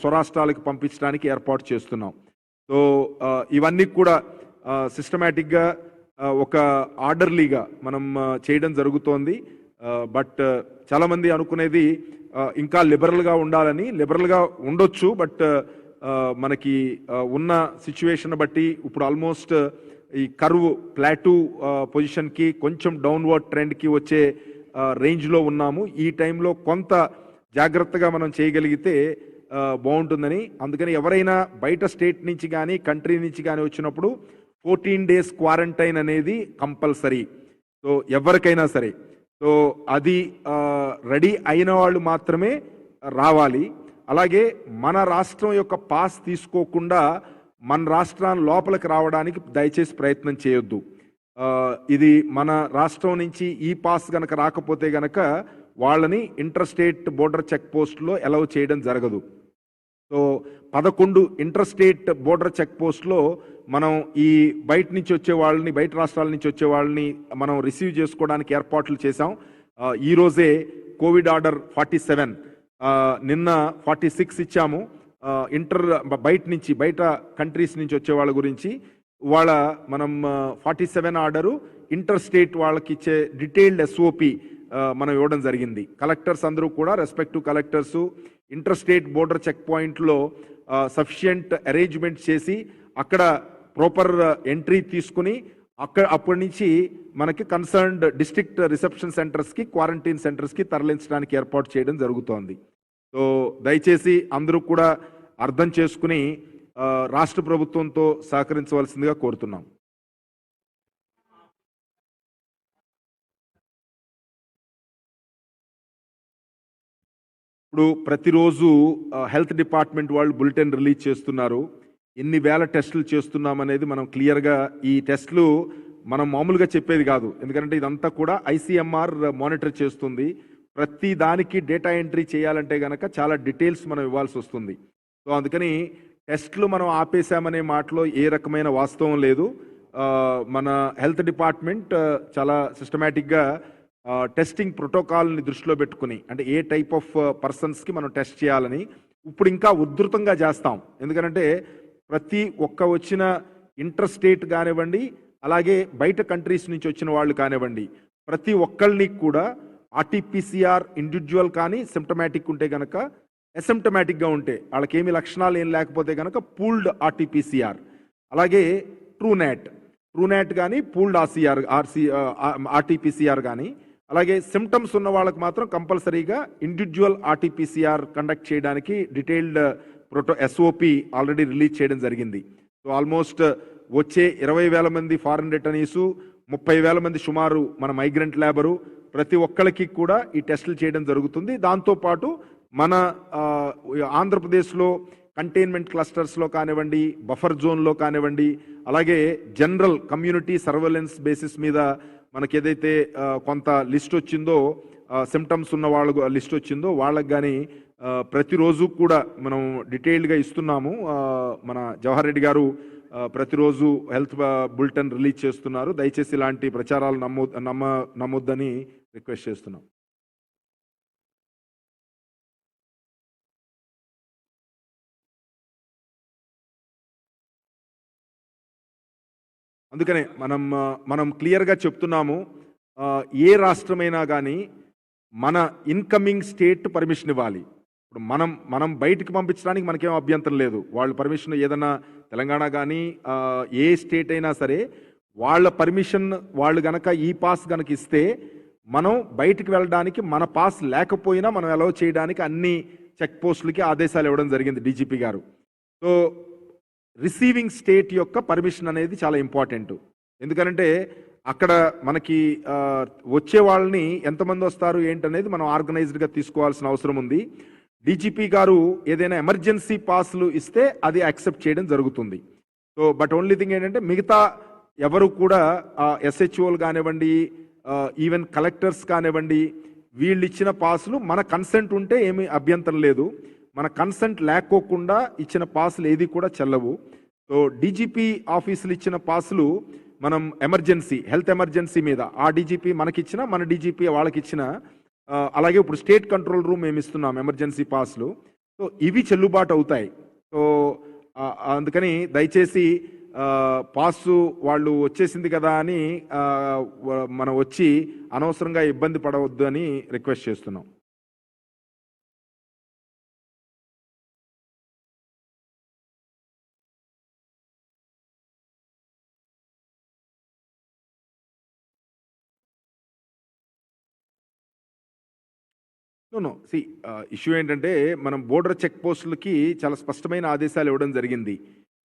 స్వరాష్ట్రాలకు పంపించడానికి ఏర్పాటు చేస్తున్నాం. సో ఇవన్నీ కూడా సిస్టమేటిక్గా ఒక ఆర్డర్లీగా మనం చేయడం జరుగుతోంది. బట్ చాలామంది అనుకునేది ఇంకా లిబరల్గా ఉండాలని. లిబరల్గా ఉండొచ్చు, బట్ మనకి ఉన్న సిచ్యువేషన్ బట్టి ఇప్పుడు ఆల్మోస్ట్ ఈ కర్వ్ ప్లాటూ పొజిషన్కి కొంచెం డౌన్వర్డ్ ట్రెండ్కి వచ్చే రేంజ్లో ఉన్నాము. ఈ టైంలో కొంత జాగ్రత్తగా మనం చేయగలిగితే బాగుంటుందని. అందుకని ఎవరైనా బయట స్టేట్ నుంచి కానీ కంట్రీ నుంచి కానీ వచ్చినప్పుడు 14 days క్వారంటైన్ అనేది కంపల్సరీ. సో ఎవరికైనా సరే, సో అది రెడీ అయిన వాళ్ళు మాత్రమే రావాలి. అలాగే మన రాష్ట్రం యొక్క పాస్ తీసుకోకుండా మన రాష్ట్రాన్ని లోపలికి రావడానికి దయచేసి ప్రయత్నం చేయొద్దు. ఇది మన రాష్ట్రం నుంచి ఈ పాస్ గనక రాకపోతే గనక వాళ్ళని ఇంటర్ స్టేట్ బోర్డర్ చెక్ పోస్ట్లో అలౌ చేయడం జరగదు. So 11 inter state border check పోస్ట్లో మనం ఈ బయట నుంచి వచ్చే వాళ్ళని, బయట రాష్ట్రాల నుంచి వచ్చే వాళ్ళని మనం రిసీవ్ చేసుకోవడానికి ఏర్పాట్లు చేశాం. ఈరోజే కోవిడ్ ఆర్డర్ 47, నిన్న 46 ఇచ్చాము. బయట కంట్రీస్ నుంచి వచ్చే వాళ్ళ గురించి మనం 47 ఆర్డరు ఇంటర్ స్టేట్ వాళ్ళకి ఇచ్చే డీటెయిల్డ్ SOP మనం ఇవ్వడం జరిగింది. కలెక్టర్స్ అందరూ కూడా respective collectors inter state border check పాయింట్లో సఫిషియంట్ అరేంజ్మెంట్ చేసి అక్కడ ప్రాపర్ ఎంట్రీ తీసుకుని అప్పటి నుంచి మనకి కన్సర్న్డ్ డిస్ట్రిక్ట్ రిసెప్షన్ సెంటర్స్కి, క్వారంటైన్ సెంటర్స్కి తరలించడానికి ఏర్పాటు చేయడం జరుగుతోంది. సో దయచేసి అందరూ కూడా అర్థం చేసుకుని రాష్ట్ర ప్రభుత్వంతో సహకరించవలసిందిగా కోరుతున్నాం. ఇప్పుడు ప్రతిరోజు హెల్త్ డిపార్ట్మెంట్ వాళ్ళు బులెటిన్ రిలీజ్ చేస్తున్నారు. ఎన్ని వేల టెస్టులు చేస్తున్నామనేది మనం క్లియర్గా, ఈ టెస్టులు మనం మామూలుగా చెప్పేది కాదు. ఎందుకంటే ఇదంతా కూడా ICMR మానిటర్ చేస్తుంది. ప్రతి దానికి డేటా ఎంట్రీ చేయాలంటే కనుక చాలా డీటెయిల్స్ మనం ఇవ్వాల్సి వస్తుంది. సో అందుకని టెస్టులు మనం ఆపేశామనే మాటలో ఏ రకమైన వాస్తవం లేదు. మన హెల్త్ డిపార్ట్మెంట్ చాలా సిస్టమేటిక్గా టెస్టింగ్ ప్రోటోకాల్ని దృష్టిలో పెట్టుకుని, అంటే ఏ టైప్ ఆఫ్ పర్సన్స్కి మనం టెస్ట్ చేయాలని ఇప్పుడు ఇంకా ఉధృతంగా చేస్తాం. ఎందుకంటే ప్రతి ఒక్క వచ్చిన ఇంటర్ స్టేట్ కానివ్వండి, అలాగే బయట కంట్రీస్ నుంచి వచ్చిన వాళ్ళు కానివ్వండి, ప్రతి ఒక్కళ్ళని కూడా RT-PCR ఇండివిజువల్ కానీ సిమ్టమాటిక్ ఉంటే కనుక, అసిమ్టమాటిక్గా ఉంటే వాళ్ళకి ఏమి లక్షణాలు ఏం లేకపోతే కనుక పూల్డ్ RT-PCR, అలాగే ట్రూనాట్ కానీ పూల్డ్ RT-PCR కానీ, అలాగే సిమ్టమ్స్ ఉన్న వాళ్ళకి మాత్రం కంపల్సరీగా ఇండివిజువల్ RT-PCR కండక్ట్ చేయడానికి డీటెయిల్డ్ SOP ఆల్రెడీ రిలీజ్ చేయడం జరిగింది. సో ఆల్మోస్ట్ వచ్చే 20,000 మంది ఫారెన్ రిటర్నీసు, 30,000 మంది సుమారు మన మైగ్రెంట్ లేబరు, ప్రతి ఒక్కరికి కూడా ఈ టెస్టులు చేయడం జరుగుతుంది. దాంతోపాటు మన ఆంధ్రప్రదేశ్లో కంటైన్మెంట్ క్లస్టర్స్లో కానివ్వండి, బఫర్ జోన్లో కానివ్వండి, అలాగే జనరల్ కమ్యూనిటీ సర్వేలెన్స్ బేసిస్ మీద మనకి ఏదైతే కొంత లిస్ట్ వచ్చిందో, సిమ్టమ్స్ ఉన్న వాళ్ళకు లిస్ట్ వచ్చిందో వాళ్ళకి కానీ ప్రతిరోజు కూడా మనం డీటెయిల్డ్గా ఇస్తున్నాము. మన జవహర్ రెడ్డి గారు ప్రతిరోజు హెల్త్ బులెటిన్ రిలీజ్ చేస్తున్నారు. దయచేసి ఇలాంటి ప్రచారాలు నమ్మొద్దని రిక్వెస్ట్ చేస్తున్నాం. అందుకనే మనం క్లియర్గా చెప్తున్నాము, ఏ రాష్ట్రమైనా కానీ మన ఇన్కమింగ్ స్టేట్ పర్మిషన్ ఇవ్వాలి. ఇప్పుడు మనం బయటికి పంపించడానికి మనకేం అభ్యంతరం లేదు. వాళ్ళ పర్మిషన్ ఏదైనా తెలంగాణ కానీ ఏ స్టేట్ అయినా సరే వాళ్ళ పర్మిషన్ వాళ్ళు గనక ఈ పాస్ గనక ఇస్తే మనం బయటికి వెళ్ళడానికి, మన పాస్ లేకపోయినా మనం అలౌ చేయడానికి అన్ని చెక్ పోస్టులకి ఆదేశాలు ఇవ్వడం జరిగింది DGP గారు. సో రిసీవింగ్ స్టేట్ యొక్క పర్మిషన్ అనేది చాలా ఇంపార్టెంట్. ఎందుకంటే అక్కడ మనకి వచ్చే వాళ్ళని ఎంతమంది వస్తారు ఏంటనేది మనం ఆర్గనైజ్డ్గా తీసుకోవాల్సిన అవసరం ఉంది. డీజీపీ గారు ఏదైనా ఎమర్జెన్సీ పాస్లు ఇస్తే అది యాక్సెప్ట్ చేయడం జరుగుతుంది. సో బట్ ఓన్లీ థింగ్ ఏంటంటే మిగతా ఎవరు కూడా ఎస్హెచ్ఓలు కానివ్వండి, ఈవెన్ కలెక్టర్స్ కానివ్వండి, వీళ్ళు ఇచ్చిన పాసులు మన కన్సెంట్ ఉంటే ఏమీ అభ్యంతరం లేదు. మన కన్సెంట్ లేకోకుండా ఇచ్చిన పాసులు ఏది కూడా చెల్లవు. సో డీజీపీ ఆఫీసులు ఇచ్చిన పాసులు మనం ఎమర్జెన్సీ, హెల్త్ ఎమర్జెన్సీ మీద ఆ డీజీపీ మనకిచ్చిన, మన డీజీపీ వాళ్ళకిచ్చిన, అలాగే ఇప్పుడు స్టేట్ కంట్రోల్ రూమ్ మేము ఇస్తున్నాం ఎమర్జెన్సీ పాస్లు. సో ఇవి చెల్లుబాటు అవుతాయి. సో అందుకని దయచేసి పాసు వాళ్ళు వచ్చేసింది కదా అని మనం వచ్చి అనవసరంగా ఇబ్బంది పడవద్దు అని రిక్వెస్ట్ చేస్తున్నాం. నో సి ఇష్యూ ఏంటంటే మనం బోర్డర్ చెక్ పోస్టులకి చాలా స్పష్టమైన ఆదేశాలు ఇవ్వడం జరిగింది.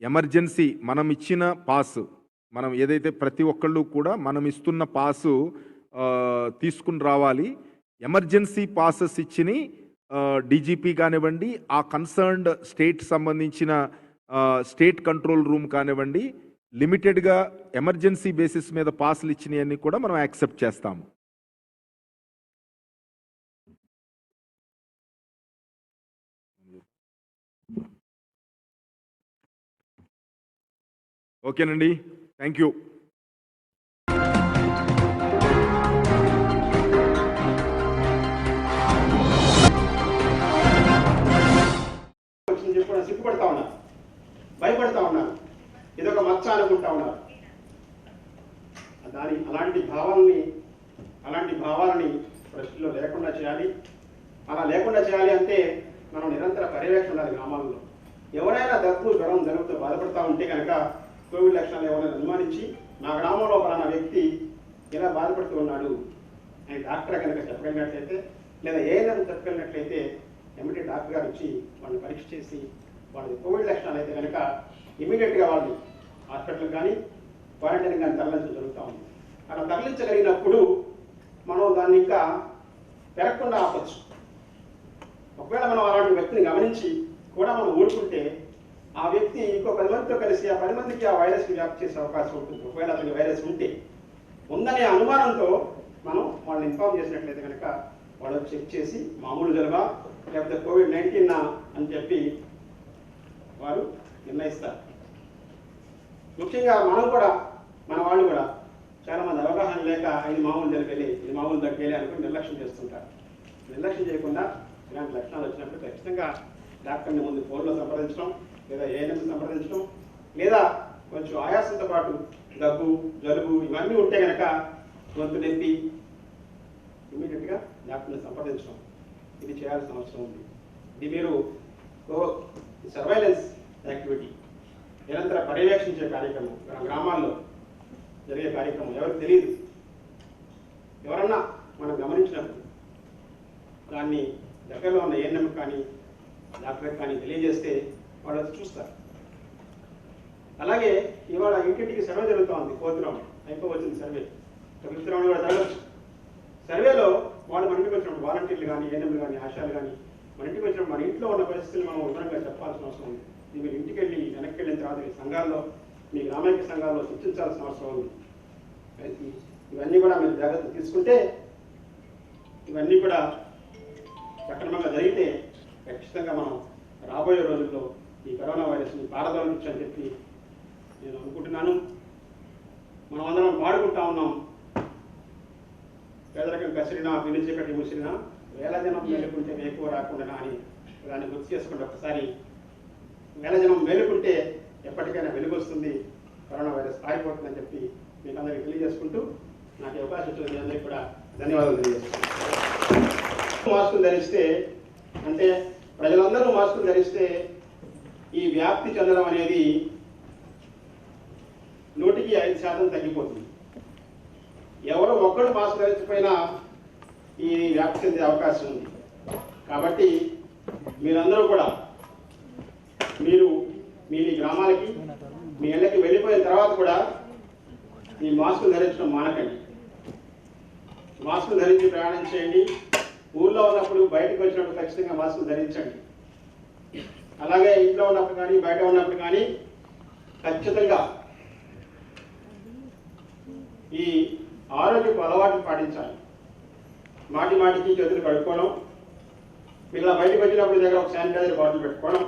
ఎమర్జెన్సీ మనం ఇచ్చిన పాసు, మనం ఏదైతే ప్రతి ఒక్కళ్ళు కూడా మనం ఇస్తున్న పాసు తీసుకుని రావాలి. ఎమర్జెన్సీ పాసెస్ ఇచ్చిని డీజీపీ కానివ్వండి, ఆ కన్సర్న్డ్ స్టేట్ సంబంధించిన స్టేట్ కంట్రోల్ రూమ్ కానివ్వండి, లిమిటెడ్గా ఎమర్జెన్సీ బేసిస్ మీద పాసులు ఇచ్చినవన్నీ కూడా మనం యాక్సెప్ట్ చేస్తాము. ఓకేనండి, థ్యాంక్ యూ. సిగ్గుపడతా ఉన్నారు, భయపడతా ఉన్నారు, ఇదొక మచ్చ అనుకుంటా ఉన్నారు. అలాంటి భావాలని ప్రశ్నలో లేకుండా చేయాలి. అలా లేకుండా చేయాలి అంటే మనం నిరంతర పర్యవేక్షణ ఉండాలి. గ్రామాల్లో ఎవరైనా దగ్గు, జ్వరం, జలుబుతో బాధపడతా ఉంటే కనుక కోవిడ్ లక్షణాలు ఎవరైనా అనుమానించి నా గ్రామంలో పలానా వ్యక్తి ఇలా బాధపడుతూ ఉన్నాడు అని డాక్టర్ కనుక చెప్పగలిగినట్లయితే, లేదా ఏదైనా చెప్పగలిగినట్లయితే ఎమ్మటే డాక్టర్ గారు వచ్చి వాళ్ళని పరీక్ష చేసి వాళ్ళకి కోవిడ్ లక్షణాలు అయితే కనుక ఇమీడియట్గా వాళ్ళని హాస్పిటల్ కానీ క్వారంటైన్ కానీ తరలించడం జరుగుతూ ఉంది. అలా తరలించగలిగినప్పుడు మనం దాన్ని ఇంకా పెరగకుండా ఆపచ్చు. ఒకవేళ మనం అలాంటి వ్యక్తిని గమనించి కూడా మనం ఊరుకుంటే ఆ వ్యక్తి ఇంకో 10 మందితో కలిసి ఆ 10 మందికి ఆ వైరస్ని వ్యాప్తి చేసే అవకాశం ఉంటుంది. ఒకవేళ అతనికి వైరస్ ఉందనే అనుమానంతో మనం వాళ్ళని ఇన్ఫార్మ్ చేసినట్లయితే కనుక వాళ్ళు చెక్ చేసి మామూలు జలుబా లేకపోతే కోవిడ్-19 అని చెప్పి వారు నిర్ణయిస్తారు. ముఖ్యంగా మన వాళ్ళు కూడా చాలామంది అవగాహన లేక ఇది మామూలు జలుబేలే, ఇది మామూలు దగ్గేలే అనుకుని నిర్లక్ష్యం చేస్తుంటారు. నిర్లక్ష్యం చేయకుండా ఇలాంటి లక్షణాలు వచ్చినప్పుడు ఖచ్చితంగా డాక్టర్ని ముందు ఫోన్లో సంప్రదించడం, లేదా ఏఎన్ఎం సంప్రదించడం, లేదా కొంచెం ఆయాసంతో పాటు దగ్గు, జలుబు ఇవన్నీ ఉంటే కనుక గొంతు నొప్పి ఇమీడియట్గా డాక్టర్ని సంప్రదించడం, ఇది చేయాల్సిన అవసరం ఉంది. ఇది మీరు సర్వైలెన్స్ యాక్టివిటీ, నిరంతర పర్యవేక్షించే కార్యక్రమం, గ్రామాల్లో జరిగే కార్యక్రమం. ఎవరికి తెలియదు, ఎవరన్నా మనం గమనించినప్పుడు దాన్ని దగ్గరలో ఉన్న ఏఎన్ఎం కానీ డాక్టర్ కానీ తెలియజేస్తే వాళ్ళు వచ్చి చూస్తారు. అలాగే ఇవాళ ఇంటింటికి సర్వే జరుగుతూ ఉంది. 4th round అయిపోవచ్చింది survey, 5th round కూడా జరగచ్చు. సర్వేలో వాళ్ళు మన ఇంటికి వచ్చినప్పుడు వాలంటీర్లు కానీ, ఏఎన్ఎంలు కానీ, ఆశాలు కానీ మన ఇంటికి వచ్చినప్పుడు మన ఇంట్లో ఉన్న పరిస్థితులు మనం వివరంగా చెప్పాల్సిన అవసరం ఉంది. మీరు ఇంటికి వెళ్ళి వెనక్కి వెళ్ళిన తర్వాత మీ సంఘాల్లో, మీ గ్రామైక సంఘాల్లో చర్చించాల్సిన అవసరం ఉంది. ఇవన్నీ కూడా మీరు జాగ్రత్తలు తీసుకుంటే, ఇవన్నీ కూడా సక్రమంగా జరిగితే ఖచ్చితంగా మనం రాబోయే రోజుల్లో ఈ కరోనా వైరస్ని పారదోలించని చెప్పి నేను అనుకుంటున్నాను. మనం అందరం పాడుకుంటా ఉన్నాం, పేదరికం కసిరినా వినిచీకటి ముసిరినా వేల జనం మేలుకుంటే వేకువ రాకుండా అని. దాన్ని గుర్తు చేసుకుంటే ఒకసారి వేల జనం మేలుకుంటే ఎప్పటికైనా వెలుగు వస్తుంది, కరోనా వైరస్ పారిపోతుందని చెప్పి మీకు అందరికీ తెలియజేసుకుంటూ నాకు అవకాశం ఇచ్చిన మీ అందరికీ కూడా ధన్యవాదాలు తెలియజేస్తున్నాను. మాస్కులు ధరిస్తే అంటే ప్రజలందరూ మాస్కులు ధరిస్తే ఈ వ్యాప్తి చెందడం అనేది 100% తగ్గిపోతుంది. ఎవరో ఒక్కళ్ళు మాస్క్ ధరించకపోయినా ఈ వ్యాప్తి చెందే అవకాశం ఉంది. కాబట్టి మీరందరూ కూడా మీరు మీ గ్రామాలకి, మీ ఇళ్ళకి వెళ్ళిపోయిన తర్వాత కూడా ఈ మాస్కులు ధరించడం మానకండి. మాస్కులు ధరించి ప్రయాణం చేయండి. ఊళ్ళో ఉన్నప్పుడు బయటకు వచ్చినప్పుడు ఖచ్చితంగా మాస్కులు ధరించండి. అలాగే ఇంట్లో ఉన్నప్పుడు కానీ బయట ఉన్నప్పుడు కానీ ఖచ్చితంగా ఈ ఆరోగ్యపు అలవాట్లు పాటించాలి. మాటి మాటికి చేతులు కడుక్కోవడం, ఇలా బయటకు వచ్చినప్పుడు దగ్గర ఒక శానిటైజర్ బాటిల్ పెట్టుకోవడం,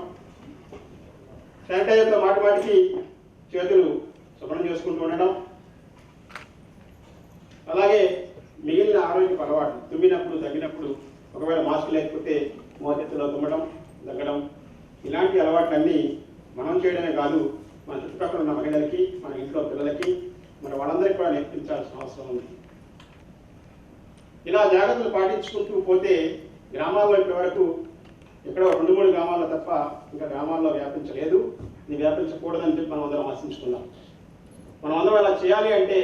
శానిటైజర్తో మాటి మాటికి చేతులు శుభ్రం చేసుకుంటూ ఉండడం, అలాగే మిగిలిన ఆరోగ్యపు అలవాట్లు తుమ్మినప్పుడు తగ్గినప్పుడు ఒకవేళ మాస్క్ లేకపోతే మోచెత్తులో తుమ్మడం, దగ్గడం, ఇలాంటి అలవాట్లన్నీ మనం చేయడమే కాదు, మన చుట్టుపక్కల ఉన్న మహిళలకి, మన ఇంట్లో పిల్లలకి, మన వాళ్ళందరికీ కూడా నేర్పించాల్సిన అవసరం ఉంది. ఇలా జాగ్రత్తలు పాటించుకుంటూ పోతే గ్రామాల్లో ఇప్పటివరకు ఎక్కడో 2-3 గ్రామాల్లో తప్ప ఇంకా గ్రామాల్లో వ్యాపించలేదు. ఇది వ్యాపించకూడదని చెప్పి మనం అందరం ఆశించుకున్నాం. మనం అందరం ఇలా చేయాలి అంటే,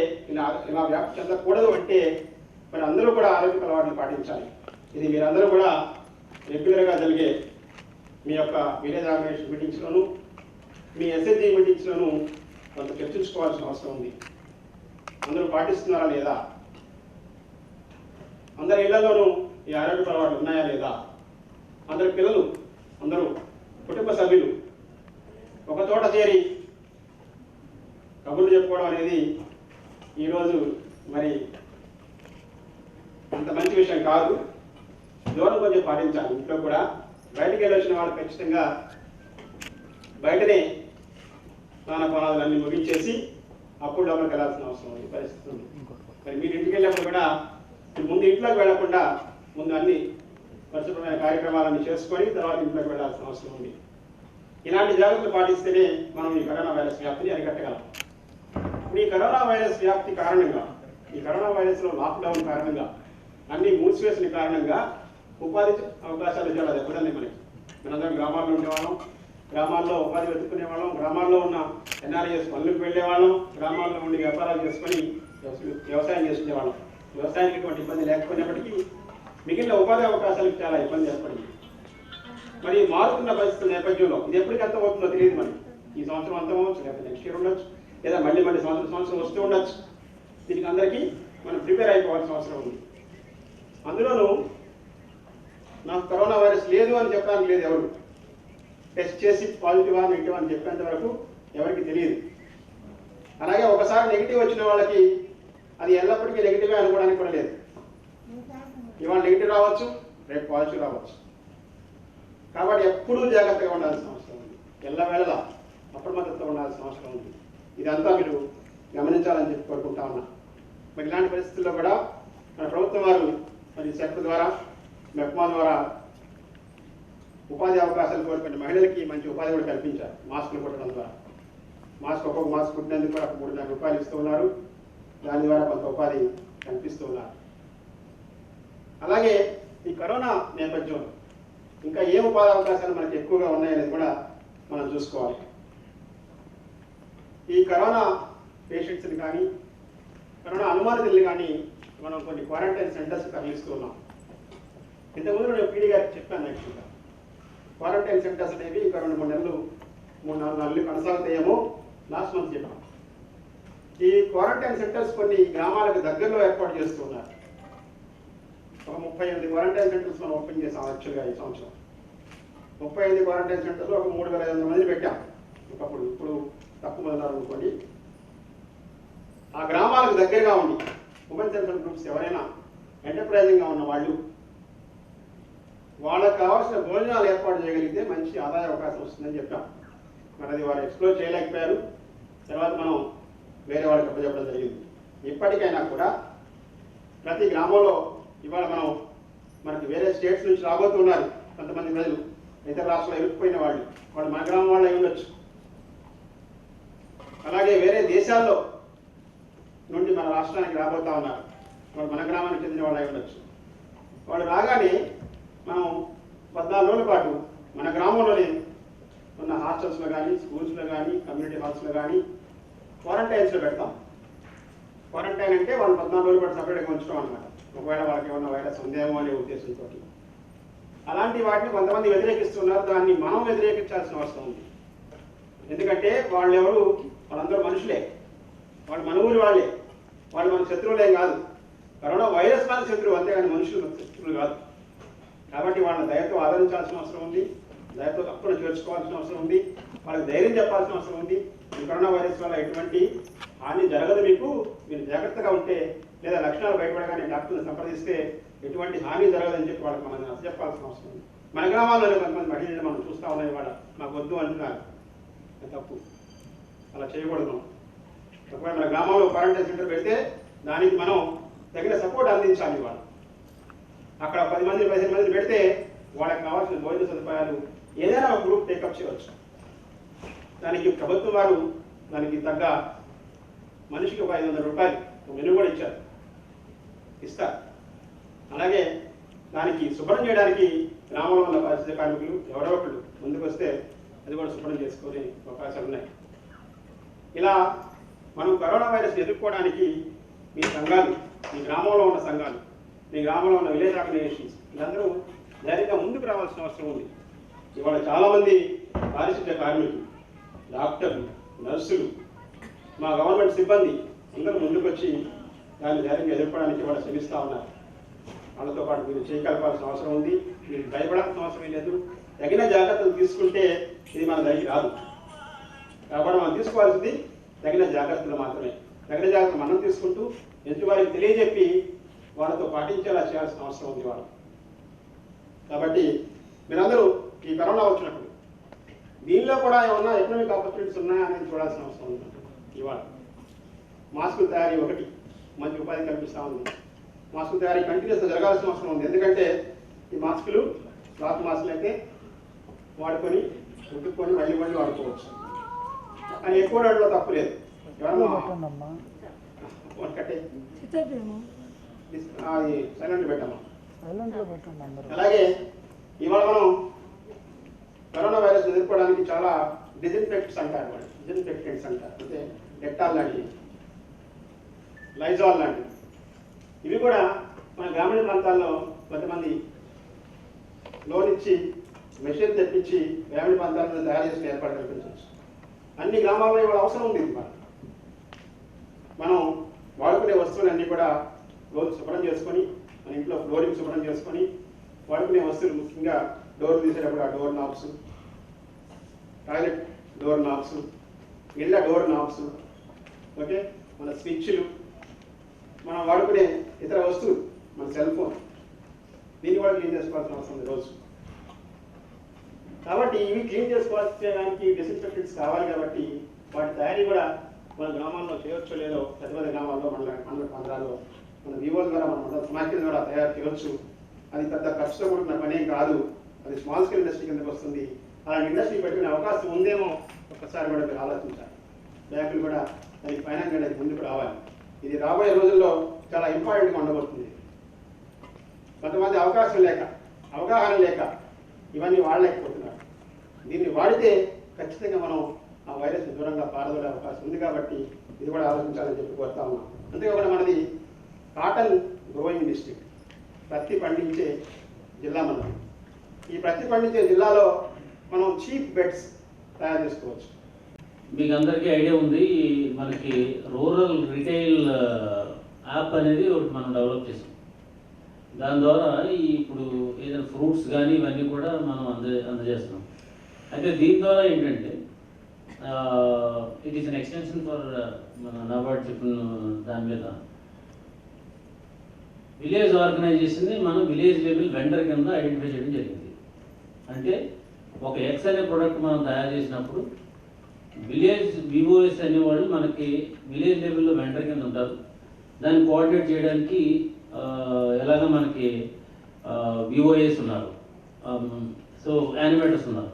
ఇలా వ్యాప్తి చెందకూడదు అంటే మరి అందరూ కూడా ఆరోగ్య అలవాట్లు పాటించాలి. ఇది మీరందరూ కూడా రెగ్యులర్గా జరిగే మీ యొక్క విలేజ్ ఆర్గనైజేషన్ మీటింగ్స్లోను, మీ ఎస్ఎస్జి మీటింగ్స్లోను కొంత చర్చించుకోవాల్సిన అవసరం ఉంది. అందరూ పాటిస్తున్నారా లేదా, అందరి ఇళ్లలోనూ ఈ ఆరోగ్య అలవాట్లు ఉన్నాయా లేదా, అందరి పిల్లలు, అందరూ కుటుంబ సభ్యులు ఒక చోట చేరి కబుర్లు చెప్పుకోవడం అనేది ఈరోజు మరి అంత మంచి విషయం కాదు. దూరం కొంచెం పాటించాలి. ఇంట్లో కూడా బయటికి వెళ్ళి వచ్చిన వాళ్ళు ఖచ్చితంగా బయటనే స్నాన పానాదులన్నీ ముగించేసి అప్పుడు లోపలికి వెళ్ళాల్సిన అవసరం ఉంది, పరిస్థితి ఉంది. మరి మీరు ఇంటికి వెళ్ళినప్పుడు కూడా ముందు ఇంట్లోకి వెళ్లకుండా ముందు అన్ని పరిశుభ్రమైన కార్యక్రమాలన్నీ చేసుకొని తర్వాత ఇంట్లోకి వెళ్ళాల్సిన అవసరం ఉంది. ఇలాంటి జాగ్రత్తలు పాటిస్తేనే మనం ఈ కరోనా వైరస్ వ్యాప్తిని అరికట్టగలం. ఇప్పుడు ఈ కరోనా వైరస్ వ్యాప్తి కారణంగా, ఈ కరోనా వైరస్లో లాక్డౌన్ కారణంగా, అన్ని మూసివేసిన కారణంగా ఉపాధి అవకాశాలు చాలా దెబ్బతిన్నాయి. మనందరం గ్రామాల్లో ఉండేవాళ్ళం, గ్రామాల్లో ఉపాధి వెతుక్కునేవాళ్ళం, గ్రామాల్లో ఉన్న ఎన్ఆర్ఐఎస్ పనులకు వెళ్ళేవాళ్ళం, గ్రామాల్లో ఉండి వ్యాపారాలు చేసుకొని వ్యవసాయం చేసుకునేవాళ్ళం. వ్యవసాయానికి ఎటువంటి ఇబ్బంది లేకపోయినప్పటికీ మిగిలిన ఉపాధి అవకాశాలకు చాలా ఇబ్బంది ఏర్పడింది. మరి మారుతున్న పరిస్థితుల నేపథ్యంలో ఇది ఎప్పటికీ అంతం అవుతుందో తెలియదు. మరి ఈ సంవత్సరం అంతం అవ్వచ్చు, లేకపోతే నెక్స్ట్ ఇయర్ ఉండొచ్చు, లేదా మళ్ళీ సంవత్సరం వస్తూ ఉండొచ్చు. దీనికి అందరికీ మనం ప్రిపేర్ అయిపోవాల్సిన అవసరం ఉంది. అందులోనూ నాకు కరోనా వైరస్ లేదు అని చెప్పడానికి లేదు. ఎవరు టెస్ట్ చేసి పాజిటివా నెగిటివ్ అని చెప్పేంత వరకు ఎవరికి తెలియదు. అలాగే ఒకసారి నెగిటివ్ వచ్చిన వాళ్ళకి అది ఎల్లప్పటికీ నెగిటివే అనుకోవడానికి కూడా లేదు. ఇవాళ నెగిటివ్ రావచ్చు, రేపు పాజిటివ్ రావచ్చు. కాబట్టి ఎప్పుడూ జాగ్రత్తగా ఉండాల్సిన అవసరం ఉంది. ఎల్లవేళలా అప్రమత్తతో ఉండాల్సిన అవసరం ఉంది. ఇదంతా మీరు గమనించాలని చెప్పి కోరుకుంటా ఉన్నా. మరి ఇలాంటి పరిస్థితుల్లో కూడా మన ప్రభుత్వం వారు మరి సెక్ట్ ద్వారా, మెప్మా ద్వారా ఉపాధి అవకాశాలు కోరుకునే మహిళలకి మంచి ఉపాధి కూడా కల్పించారు. మాస్కులు కుట్టడం ద్వారా ఒక్కొక్క మాస్క్ కుట్టినందుకు కూడా 3,00,000 రూపాయలు ఇస్తూ ఉన్నారు. దాని ద్వారా కొంత ఉపాధి కల్పిస్తూ ఉన్నారు. అలాగే ఈ కరోనా నేపథ్యంలో ఇంకా ఏ ఉపాధి అవకాశాలు మనకి ఎక్కువగా ఉన్నాయనేది కూడా మనం చూసుకోవాలి. ఈ కరోనా పేషెంట్స్ని కానీ, కరోనా అనుమానితుల్ని కానీ మనం కొన్ని క్వారంటైన్ సెంటర్స్ తరలిస్తూ ఉన్నాం. ఇంతకుముందు నేను పీడీ గారికి చెప్పాను. యాక్చువల్గా క్వారంటైన్ సెంటర్స్ అనేవి ఇంకా 2-3 నెలలు, 3-4 నెలలు కొనసాగుతాయేమో లాస్ట్ మంత్ చెప్పాం. ఈ క్వారంటైన్ సెంటర్స్ కొన్ని గ్రామాలకు దగ్గరలో ఏర్పాటు చేస్తున్నారు. ఒక 38 క్వారంటైన్ సెంటర్స్ మనం ఓపెన్ చేసాం. యాక్చువల్గా ఈ సంవత్సరం 38 క్వారంటైన్ సెంటర్స్లో ఒక 3,500 మంది పెట్టాం ఒకప్పుడు. ఇప్పుడు తక్కువ మంది అనుకోండి. ఆ గ్రామాలకు దగ్గరగా ఉండి ఉమెన్ సెల్ఫ్ హెల్ప్ గ్రూప్స్ ఎవరైనా ఎంటర్ప్రైజింగ్గా ఉన్న వాళ్ళు, వాళ్ళకు కావాల్సిన భోజనాలు ఏర్పాటు చేయగలిగితే మంచి ఆదాయ అవకాశం వస్తుందని చెప్పాం. మరి అది వారు ఎక్స్ప్లోర్ చేయలేకపోయారు. తర్వాత మనం వేరే వాళ్ళకి అప్పచెప్పడం జరిగింది. ఇప్పటికైనా కూడా ప్రతి గ్రామంలో ఇవాళ మనకి వేరే స్టేట్స్ నుంచి రాబోతున్నారు కొంతమంది ప్రజలు, ఇతర రాష్ట్రాల్లో ఇరుక్కుపోయిన వాళ్ళు మన గ్రామం వాళ్ళు అయి ఉండొచ్చు. అలాగే వేరే దేశాల్లో నుండి మన రాష్ట్రానికి రాబోతా ఉన్నారు, వాళ్ళు మన గ్రామానికి చెందిన వాళ్ళు అయి ఉండొచ్చు. వాళ్ళు రాగానే మనం 14 రోజుల పాటు మన గ్రామంలోనే ఉన్న హాస్టల్స్లో కానీ, స్కూల్స్లో కానీ, కమ్యూనిటీ హాల్స్లో కానీ క్వారంటైన్స్లో పెడతాం. క్వారంటైన్ అంటే వాళ్ళు 14 రోజుల పాటు సపరేట్గా ఉంచడం అన్నమాట. ఒకవేళ వాళ్ళకి ఏమన్నా వైరస్ ఉందేమో అనే ఉద్దేశంతో. అలాంటి వాటిని కొంతమంది వ్యతిరేకిస్తున్నారు. దాన్ని మనం వ్యతిరేకించాల్సిన అవసరం ఉంది. ఎందుకంటే వాళ్ళందరూ మనుషులే, వాళ్ళు మన ఊరి వాళ్ళే, వాళ్ళు మన శత్రువులేం కాదు. కరోనా వైరస్ మన శత్రువు, అంతేగాని మనుషులు శత్రువులు కాదు. కాబట్టి వాళ్ళని దయతో ఆదరించాల్సిన అవసరం ఉంది, దయతో తప్పును చేర్చుకోవాల్సిన అవసరం ఉంది, వాళ్ళకి ధైర్యం చెప్పాల్సిన అవసరం ఉంది. ఈ కరోనా వైరస్ వల్ల ఎటువంటి హాని జరగదు, మీరు జాగ్రత్తగా ఉంటే లేదా లక్షణాలు బయటపడగానే డాక్టర్ని సంప్రదిస్తే ఎటువంటి హాని జరగదని చెప్పి వాళ్ళకి మనం చెప్పాల్సిన అవసరం ఉంది. మన గ్రామాల్లోనే కొంతమంది మహిళలు మనం చూస్తూ ఉన్నాయి, వాళ్ళ మాకు వద్దు అంటున్నారు. తప్పు, అలా చేయకూడదు. ఒకవేళ మన గ్రామంలో క్వారంటైన్ సెంటర్ పెడితే దానికి మనం తగిన సపోర్ట్ అందించాలి. వాళ్ళు అక్కడ 10 మంది 15 మంది పెడితే వాళ్ళకి కావాల్సిన భోజన సదుపాయాలు ఏదైనా ఒక గ్రూప్ టేకప్ చేయవచ్చు. దానికి ప్రభుత్వం వారు దానికి తగ్గ మనిషికి 500 రూపాయలు మెను కూడా ఇస్తారు. అలాగే దానికి శుభ్రం చేయడానికి గ్రామంలో ఉన్న పారిశుద్ధ్య కార్మికులు ఎవరో ఒకళ్ళు ముందుకు వస్తే అది కూడా శుభ్రం చేసుకునే అవకాశాలు ఉన్నాయి. ఇలా మనం కరోనా వైరస్ ఎదుర్కోవడానికి మీ సంఘాలు, మీ గ్రామంలో ఉన్న సంఘాలు, మీ గ్రామంలో ఉన్న విలేజ్ ఆర్గనైజేషన్స్ వీళ్ళందరూ ధైర్యంగా ముందుకు రావాల్సిన అవసరం ఉంది. ఇవాళ చాలామంది పారిశుద్ధ్య కార్మికులు, డాక్టర్లు, నర్సులు, మా గవర్నమెంట్ సిబ్బంది అందరూ ముందుకు వచ్చి దాన్ని ధైర్యంగా ఎదుర్కోవడానికి వాళ్ళు శ్రమిస్తూ ఉన్నారు. వాళ్ళతో పాటు మీరు చేయగలపాల్సిన అవసరం ఉంది. మీరు భయపడాల్సిన అవసరం లేదు. తగిన జాగ్రత్తలు తీసుకుంటే ఇది మన దగ్గరికి రాదు. కాబట్టి మనం తీసుకోవాల్సింది తగిన జాగ్రత్తలు మాత్రమే. తగిన జాగ్రత్తలు మనం తీసుకుంటూ ఎదుటి వారికి తెలియజెప్పి వాళ్ళతో పాటించేలా చేయాల్సిన అవసరం ఉంది వాళ్ళు. కాబట్టి మీరందరూ ఈ కరోనా వచ్చినప్పుడు దీనిలో కూడా ఏమన్నా ఎకనామిక్ ఆపర్చునిటీస్ ఉన్నాయా అనేది చూడాల్సిన అవసరం ఉంది. ఇవాళ మాస్కుల తయారీ ఒకటి మంచి ఉపాధి కల్పిస్తూ ఉంది. మాస్కుల తయారీ కంటిన్యూస్గా జరగాల్సిన అవసరం ఉంది. ఎందుకంటే ఈ మాస్కులు క్లాత్ మాస్కులు అయితే వాడుకొని ఉట్టుకొని మళ్ళీ వాడుకోవచ్చు. అని ఎక్కువ వాడలో తప్పు లేదు. అది సైలెంట్ పెట్టమ్మా. అలాగే ఇవాళ మనం కరోనా వైరస్ ఎదుర్కోవడానికి చాలా డిజిన్ఫెక్ట్స్ అంటారు, డిజిన్ఫెక్టెంట్స్ అంటారు. అంటే డెటాల్ లాంటివి, లైజాల్ లాంటివి. ఇవి కూడా మన గ్రామీణ ప్రాంతాల్లో కొంతమంది లోన్ ఇచ్చి మెషిన్ తెప్పించి గ్రామీణ ప్రాంతాల్లో తయారు చేసిన ఏర్పాటు కల్పించవచ్చు. అన్ని గ్రామాల్లో ఇవాళ అవసరం ఉంది. మనం వాడుకునే వస్తువులన్నీ కూడా రోజు శుభ్రం చేసుకొని, మన ఇంట్లో ఫ్లోరింగ్ శుభ్రం చేసుకొని, వాడుకునే వస్తువులు ముఖ్యంగా డోర్ తీసేటప్పుడు ఆ door knobs, toilet door knobs, ఇళ్ళ డోర్ నాబ్స్, ఓకే, మన స్విచ్లు, మనం వాడుకునే ఇతర వస్తువులు, మన సెల్ ఫోన్, దీన్ని కూడా క్లీన్ చేసుకోవాల్సిన అవసరం ఉంది రోజు. కాబట్టి ఇవి క్లీన్ చేసుకోవడానికి డిస్ఇన్ఫెక్టెంట్స్ కావాలి. కాబట్టి వాటి తయారీ కూడా మన గ్రామాల్లో చేయొచ్చో లేదో, పెద్ద పెద్ద గ్రామాల్లో మన ప్రాంతాల్లో మన వివోల ద్వారా మన సమాఖ్యల ద్వారా తయారు చేయవచ్చు. అది పెద్ద ఖర్చుతో కూడుకున్న పనేం కాదు. అది స్మాల్ స్కేల్ ఇండస్ట్రీ కిందకి వస్తుంది. అలాంటి ఇండస్ట్రీ పెట్టుకునే అవకాశం ఉందేమో ఒక్కసారి కూడా మీరు ఆలోచించాలి. బ్యాంకులు కూడా దానికి ఫైనాన్స్ అనేది ముందుకు రావాలి. ఇది రాబోయే రోజుల్లో చాలా ఇంపార్టెంట్గా ఉండబోతుంది. కొంతమంది అవకాశం లేక, అవగాహన లేక ఇవన్నీ వాడలేకపోతున్నారు. దీన్ని వాడితే ఖచ్చితంగా మనం ఆ వైరస్ దూరంగా పారదోలే అవకాశం ఉంది. కాబట్టి ఇది కూడా ఆలోచించాలని చెప్పి కోరుతా ఉన్నాం. అంతేకాకుండా మనది కాటన్ గ్రోయింగ్ డిస్ట్రిక్ట్, పత్తి పండించే జిల్లా మనది. ఈ పత్తి పండించే జిల్లాలో మనం చీప్ బెడ్స్ తయారు చేసుకోవచ్చు. మీకు అందరికీ ఐడియా ఉంది, మనకి రూరల్ రిటైల్ యాప్ అనేది ఒకటి మనం డెవలప్ చేసాం. దాని ద్వారా ఇప్పుడు ఏదైనా ఫ్రూట్స్ కానీ ఇవన్నీ కూడా మనం అందజేస్తున్నాం. అయితే దీని ద్వారా ఏంటంటే it is an extension for మన నాబార్డ్ చెప్పిన దాని మీద విలేజ్ ఆర్గనైజేషన్ని మనం విలేజ్ లెవెల్ వెండర్ కింద ఐడెంటిఫై చేయడం జరిగింది. అంటే ఒక ఎక్స్ అనే ప్రోడక్ట్ మనం తయారు చేసినప్పుడు విలేజ్ వివోఎస్ అనేవాళ్ళు మనకి విలేజ్ లెవెల్లో వెండర్ కింద ఉంటారు. దాన్ని కోఆర్డినేట్ చేయడానికి ఎలాగ మనకి వివోఎస్ ఉన్నారు, సో యానిమేటర్స్ ఉన్నారు.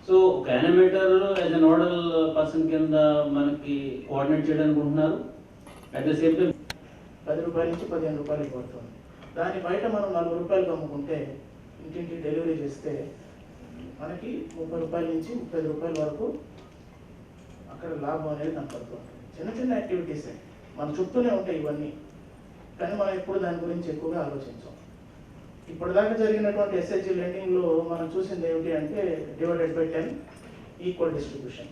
సో ఒక animator as a nodal person కింద మనకి కోఆర్డినేట్ చేయడానికి ఉంటున్నారు. అట్ ద సేమ్ టైం 10 రూపాయల నుంచి 15 రూపాయలకి పడుతుంది. దాని బయట మనం 4 రూపాయలకు అమ్ముకుంటే, ఇంటింటి డెలివరీ చేస్తే మనకి 30 రూపాయల నుంచి 30 రూపాయల వరకు అక్కడ లాభం అనేది కనపడుతుంది. చిన్న చిన్న యాక్టివిటీసే మన చుట్టూనే ఉంటాయి ఇవన్నీ, కానీ మనం ఎప్పుడు దాని గురించి ఎక్కువగా ఆలోచించాం. ఇప్పటిదాకా జరిగినటువంటి ఎస్హెచ్జి లెండింగ్లో మనం చూసింది ఏమిటి అంటే డివైడెడ్ బై 10 ఈక్వల్ డిస్ట్రిబ్యూషన్.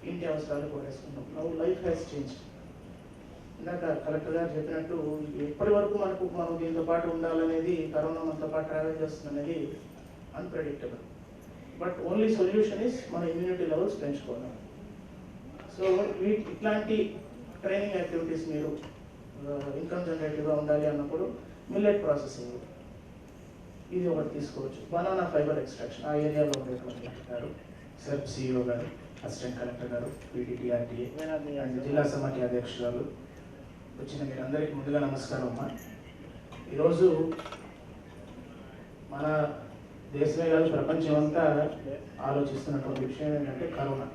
ఇంటి అవసరాలు కూడా వేసుకున్నాం. Now life has change. ఇందాక కలెక్టర్ గారు చెప్పినట్టు ఎప్పటి వరకు మనం దీంతో పాటు ఉండాలనేది, కరోనా మనతో పాటు ట్రావెల్ చేస్తుందనేది unpredictable. But only solution is మన ఇమ్యూనిటీ లెవెల్స్ పెంచుకోవడం. సో ఇట్లాంటి ట్రైనింగ్ యాక్టివిటీస్ మీరు ఇన్కమ్ జనరేటివ్గా ఉండాలి అన్నప్పుడు మిల్లెట్ ప్రాసెసింగ్ ఇది ఒకటి తీసుకోవచ్చు. బనానా ఫైబర్ ఎక్స్ట్రాక్షన్ ఆ ఏరియాలో ఉండేటువంటి గారు, సెర్ప్ సిఇఓ గారు, అసిస్టెంట్ కలెక్టర్ గారు, పీటీటీఆర్టీఏ అండ్ జిల్లా సమాఖ్య అధ్యక్షురాలు వచ్చిన మీరందరికీ ముందుగా నమస్కారం అమ్మా. ఈరోజు మన దేశమే కాదు ప్రపంచం అంతా ఆలోచిస్తున్నటువంటి విషయం ఏంటంటే కరోనా.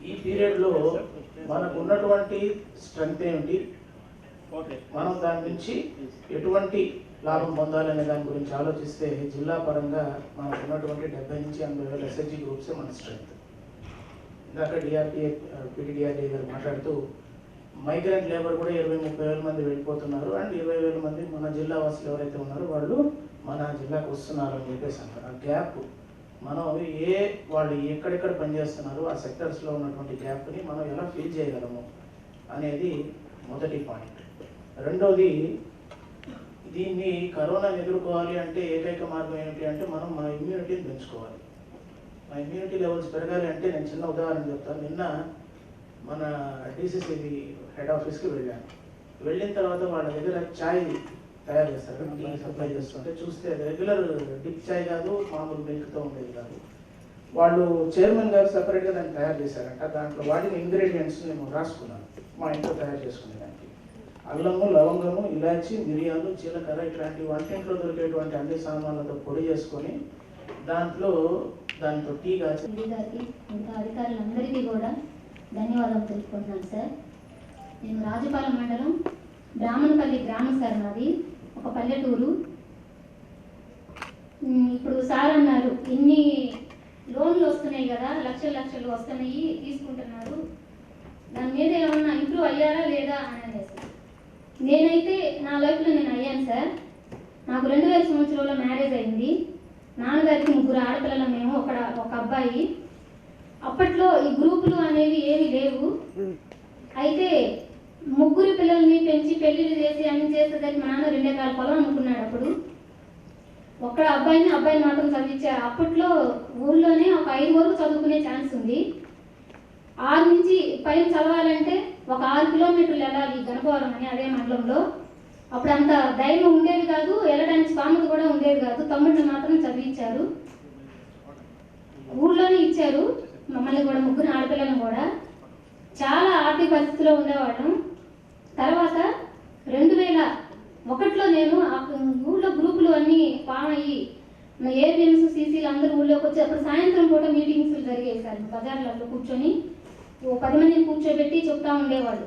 ఈ పీరియడ్లో మనకు ఉన్నటువంటి స్ట్రెంగ్త్ ఏమిటి, మనం దాని నుంచి ఎటువంటి లాభం పొందాలనే దాని గురించి ఆలోచిస్తే జిల్లా పరంగా మనకు ఉన్నటువంటి 70 నుంచి 80 వేల ఎస్హెచ్జి గ్రూప్సే మన స్ట్రెంగ్త్. ఇందాక డిఆర్టీఏ పీటీడీఆర్టీఏ గారు మాట్లాడుతూ మైగ్రెంట్ లేబర్ కూడా 20-30 వేల మంది వెళ్ళిపోతున్నారు అండ్ 20 వేల మంది మన జిల్లా వాసులు ఎవరైతే ఉన్నారో వాళ్ళు మన జిల్లాకు వస్తున్నారు అని చెప్పేసి అంటారు. ఆ గ్యాప్ మనం వాళ్ళు ఎక్కడెక్కడ పనిచేస్తున్నారు ఆ సెక్టర్స్లో ఉన్నటువంటి గ్యాప్ని మనం ఎలా ఫిల్ చేయగలము అనేది మొదటి పాయింట్. రెండోది, దీన్ని కరోనాని ఎదుర్కోవాలి అంటే ఏకైక మార్గం ఏమిటి అంటే మనం మన ఇమ్యూనిటీని పెంచుకోవాలి. మా ఇమ్యూనిటీ లెవెల్స్ పెరగాలి అంటే నేను చిన్న ఉదాహరణ చెప్తాను. నిన్న మన డీసీసీబీ హెడ్ ఆఫీస్కి వెళ్ళాను. వెళ్ళిన తర్వాత వాళ్ళ దగ్గర ఛాయ్ తయారు చేస్తారు, టీ సప్లై చేస్తుంటే చూస్తే అది రెగ్యులర్ డిప్ ఛాయ్ కాదు, మామూలు మిల్క్తో ఉండేది కాదు. వాళ్ళు చైర్మన్ గారు సపరేట్గా దాన్ని తయారు చేశారంట. దాంట్లో వాడిన ఇంగ్రీడియంట్స్ నేను రాసుకున్నాను, మా ఇంట్లో తయారు చేసుకునే దానికి. అల్లము, లవంగము, ఇలాచి, మిరియాలు, జీలకర్ర ఇట్లాంటి వంటింట్లో దొరికేటువంటి అన్ని సామాన్లతో పొడి చేసుకొని దాంతో టీ కాచి. ఇంకా అధికారులందరికీ కూడా ధన్యవాదాలు తెలుపుకుంటున్నాను సార్. నేను రాజుపాలెం మండలం బ్రాహ్మణపల్లి గ్రామం సార్, మాది ఒక పల్లెటూరు. ఇప్పుడు సార్ అన్నారు ఇన్ని లోన్లు వస్తున్నాయి కదా, లక్షలు వస్తున్నాయి, తీసుకుంటున్నారు, దాని మీద ఏమన్నా ఇంప్రూవ్ అయ్యారా లేదా అని అనేసి. నేనైతే నా లైఫ్లో నేను అయ్యాను సార్. నాకు 2000 సంవత్సరంలో మ్యారేజ్ అయింది. నాన్నగారికి 3 ఆడపిల్లలు, మేము ఒక అబ్బాయి. అప్పట్లో ఈ గ్రూపులు అనేవి ఏమీ లేవు. అయితే 3 పిల్లల్ని పెంచి పెళ్లిళ్ళు చేసి అన్ని చేసేసరికి మా నాన్న 2 ఎకరాల పొలం అనుకున్నాడు. అప్పుడు అబ్బాయిని మాత్రం చదివించారు. అప్పట్లో ఊర్లోనే ఒక 5 వరకు చదువుకునే ఛాన్స్ ఉంది. 6 నుంచి పైన చదవాలంటే ఒక 6 కిలోమీటర్లు వెళ్ళాలి గణపవరం అని, అదే మండలంలో. అప్పుడు అంత ధైర్యం ఉండేది కాదు, వెళ్ళడానికి స్థామత కూడా ఉండేది కాదు. తమ్ముడిని మాత్రం చదివించారు, ఊళ్ళోనే ఇచ్చారు. మమ్మల్ని కూడా 3 ఆడపిల్లలను కూడా చాలా ఆర్థిక పరిస్థితిలో ఉండేవాళ్ళం. తర్వాత 2001లో నేను ఊళ్ళో గ్రూపులు అన్నీ ఫామ్ అయ్యి ఏబిఎంస్, సీసీలు అందరూ ఊళ్ళోకి వచ్చి అప్పుడు సాయంత్రం పూట మీటింగ్స్ జరిగేవి సార్. బజార్లలో కూర్చొని 10 మందిని కూర్చోబెట్టి చెప్తా ఉండేవాళ్ళు.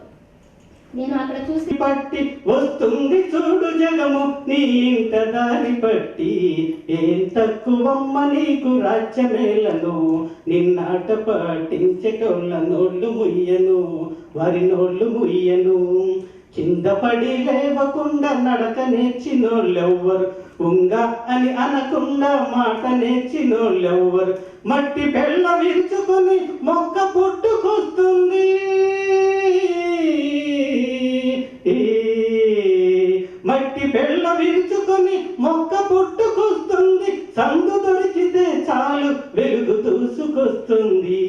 నేను అక్కడ చూసి పట్టి వస్తుంది చూడు జగము నీ ఇంట దారి పట్టి, ఏం తక్కువమ్మ నీకు రాజ్యమేలను, నిన్నాట పట్టించేటోళ్ళ నోళ్ళు ముయ్యను, వారి నోళ్ళు ముయ్యను. కింద పడి లేవకుండా నడక నేర్చినోళ్ళెవ్వరు, ఉంగా అని అనకుండా మాట నేర్చినోళ్ళెవ్వరు. మట్టి పెళ్ళ విరుచుకొని మొక్క పుట్టుకొస్తుంది, మట్టి పెళ్ళ విరుచుకొని మొక్క పుట్టుకొస్తుంది. సందు దొరికితే చాలు వెలుగు దూసుకొస్తుంది.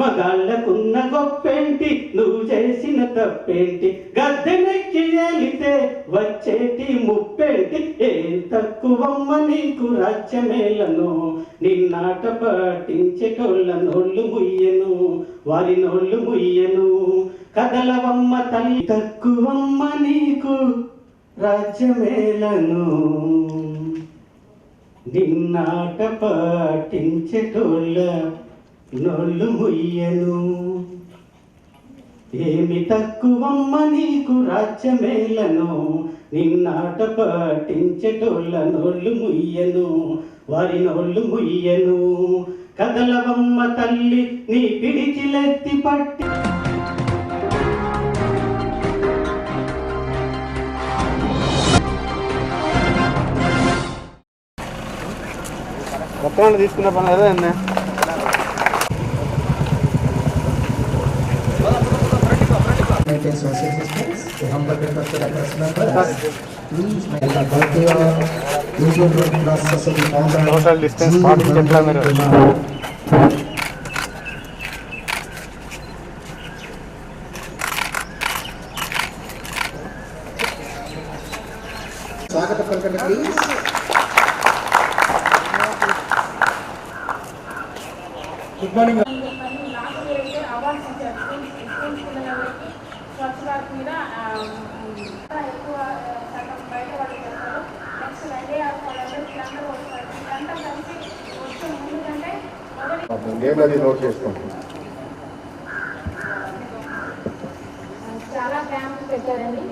మగాళ్ళకున్న గొప్పేంటి, నువ్వు చేసిన తప్పేంటి, గద్దెనెక్కి ఏలితే వచ్చేటి ముప్పేంటి, ఏం తక్కువమ్మ నీకు రాజ్యమేలను, నిన్నాట పట్టించేటోళ్ళ నోళ్ళు ముయ్యను, వారి నోళ్ళు ముయ్యను. కదలవమ్మ తల్లి, తక్కువమ్మ నీకు రాజ్యమేలను, నిన్నాట పట్టించేటోళ్ళ నోళ్ళు ముయ్యను. ఏమి తక్కువమ్మ నీకు రాజ్యమేలను, నిన్నాట పట్టించేటోళ్ళ నోళ్ళు ముయ్యను, వారి నోళ్ళు ముయ్యను. కదలవమ్మ తల్లి నీ పిడికిలెత్తి పట్టి. కొత్త తీసుకున్న పని లేదా అన్న? సోషల్ तो हम लोग के तरफ से रखना पड़ा मैं बाकी यूजुअल रोड क्रॉस से सोशल डिस्टेंस पाटिंచట్లా మీరు स्वागत पलकंడి please good morning Swachh Bharat మీద ఎక్కువ శాతం బయట వాళ్ళు చేస్తారు. నెక్స్ట్ ఎన్డీఆర్ వాళ్ళందరూ వీళ్ళందరూ వస్తారు. వీళ్ళంతా కలిసి వచ్చే ముందుకంటే చాలా క్యాంప్స్ పెట్టారండి.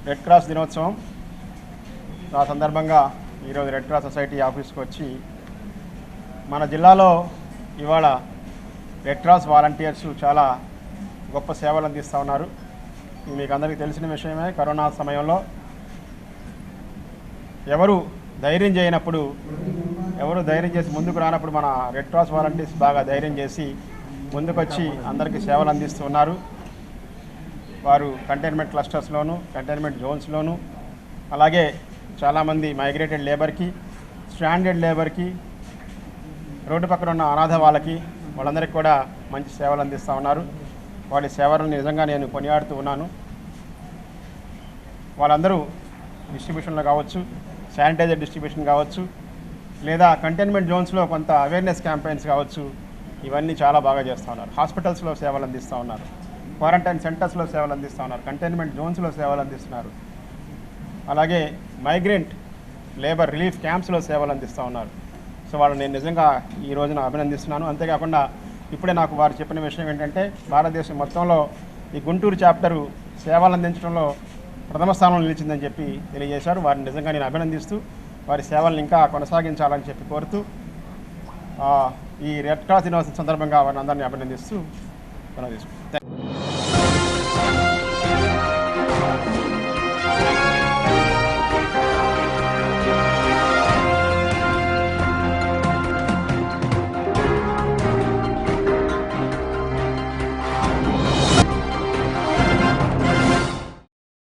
రెడ్ క్రాస్ దినోత్సవం ఆ సందర్భంగా ఈరోజు రెడ్ క్రాస్ సొసైటీ ఆఫీస్కి వచ్చి మన జిల్లాలో ఇవాళ రెడ్ క్రాస్ వాలంటీర్స్ చాలా గొప్ప సేవలు అందిస్తూ ఉన్నారు. ఇది మీకు అందరికీ తెలిసిన విషయమే. కరోనా సమయంలో ఎవరు ధైర్యం చేయనప్పుడు, ఎవరు ధైర్యం చేసి ముందుకు రానప్పుడు మన రెడ్ క్రాస్ వాలంటీర్స్ బాగా ధైర్యం చేసి ముందుకొచ్చి అందరికీ సేవలు అందిస్తూ ఉన్నారు. వారు కంటైన్మెంట్ క్లస్టర్స్లోను, కంటైన్మెంట్ జోన్స్లోను, అలాగే చాలామంది మైగ్రేటెడ్ లేబర్కి, స్ట్రాండెడ్ లేబర్కి, రోడ్డు పక్కన ఉన్న అనాథ వాళ్ళందరికీ కూడా మంచి సేవలు అందిస్తూ ఉన్నారు. వాళ్ళ సేవలను నిజంగా నేను కొనియాడుతూ ఉన్నాను. వాళ్ళందరూ డిస్ట్రిబ్యూషన్లో కావచ్చు, శానిటైజర్ డిస్ట్రిబ్యూషన్ కావచ్చు, లేదా కంటైన్మెంట్ జోన్స్లో కొంత అవేర్నెస్ క్యాంపెయిన్స్ కావచ్చు, ఇవన్నీ చాలా బాగా చేస్తూ ఉన్నారు. హాస్పిటల్స్లో సేవలు అందిస్తూ ఉన్నారు, క్వారంటైన్ సెంటర్స్లో సేవలు అందిస్తూ ఉన్నారు, కంటైన్మెంట్ జోన్స్లో సేవలు అందిస్తున్నారు. అలాగే మైగ్రెంట్ లేబర్ రిలీఫ్ క్యాంప్స్లో సేవలు అందిస్తూ ఉన్నారు. సో వాళ్ళని నేను నిజంగా ఈ రోజున అభినందిస్తున్నాను. అంతేకాకుండా ఇప్పుడే నాకు వారు చెప్పిన విషయం ఏంటంటే, భారతదేశం మొత్తంలో ఈ గుంటూరు చాప్టరు సేవలు అందించడంలో ప్రథమ స్థానంలో నిలిచిందని చెప్పి తెలియజేశారు. వారిని నిజంగా నేను అభినందిస్తూ వారి సేవలను ఇంకా కొనసాగించాలని చెప్పి కోరుతూ ఈ రెడ్ క్రాస్ దినోత్సవం సందర్భంగా వారిని అందరినీ అభినందిస్తూ కొనసాగిస్తున్నాను.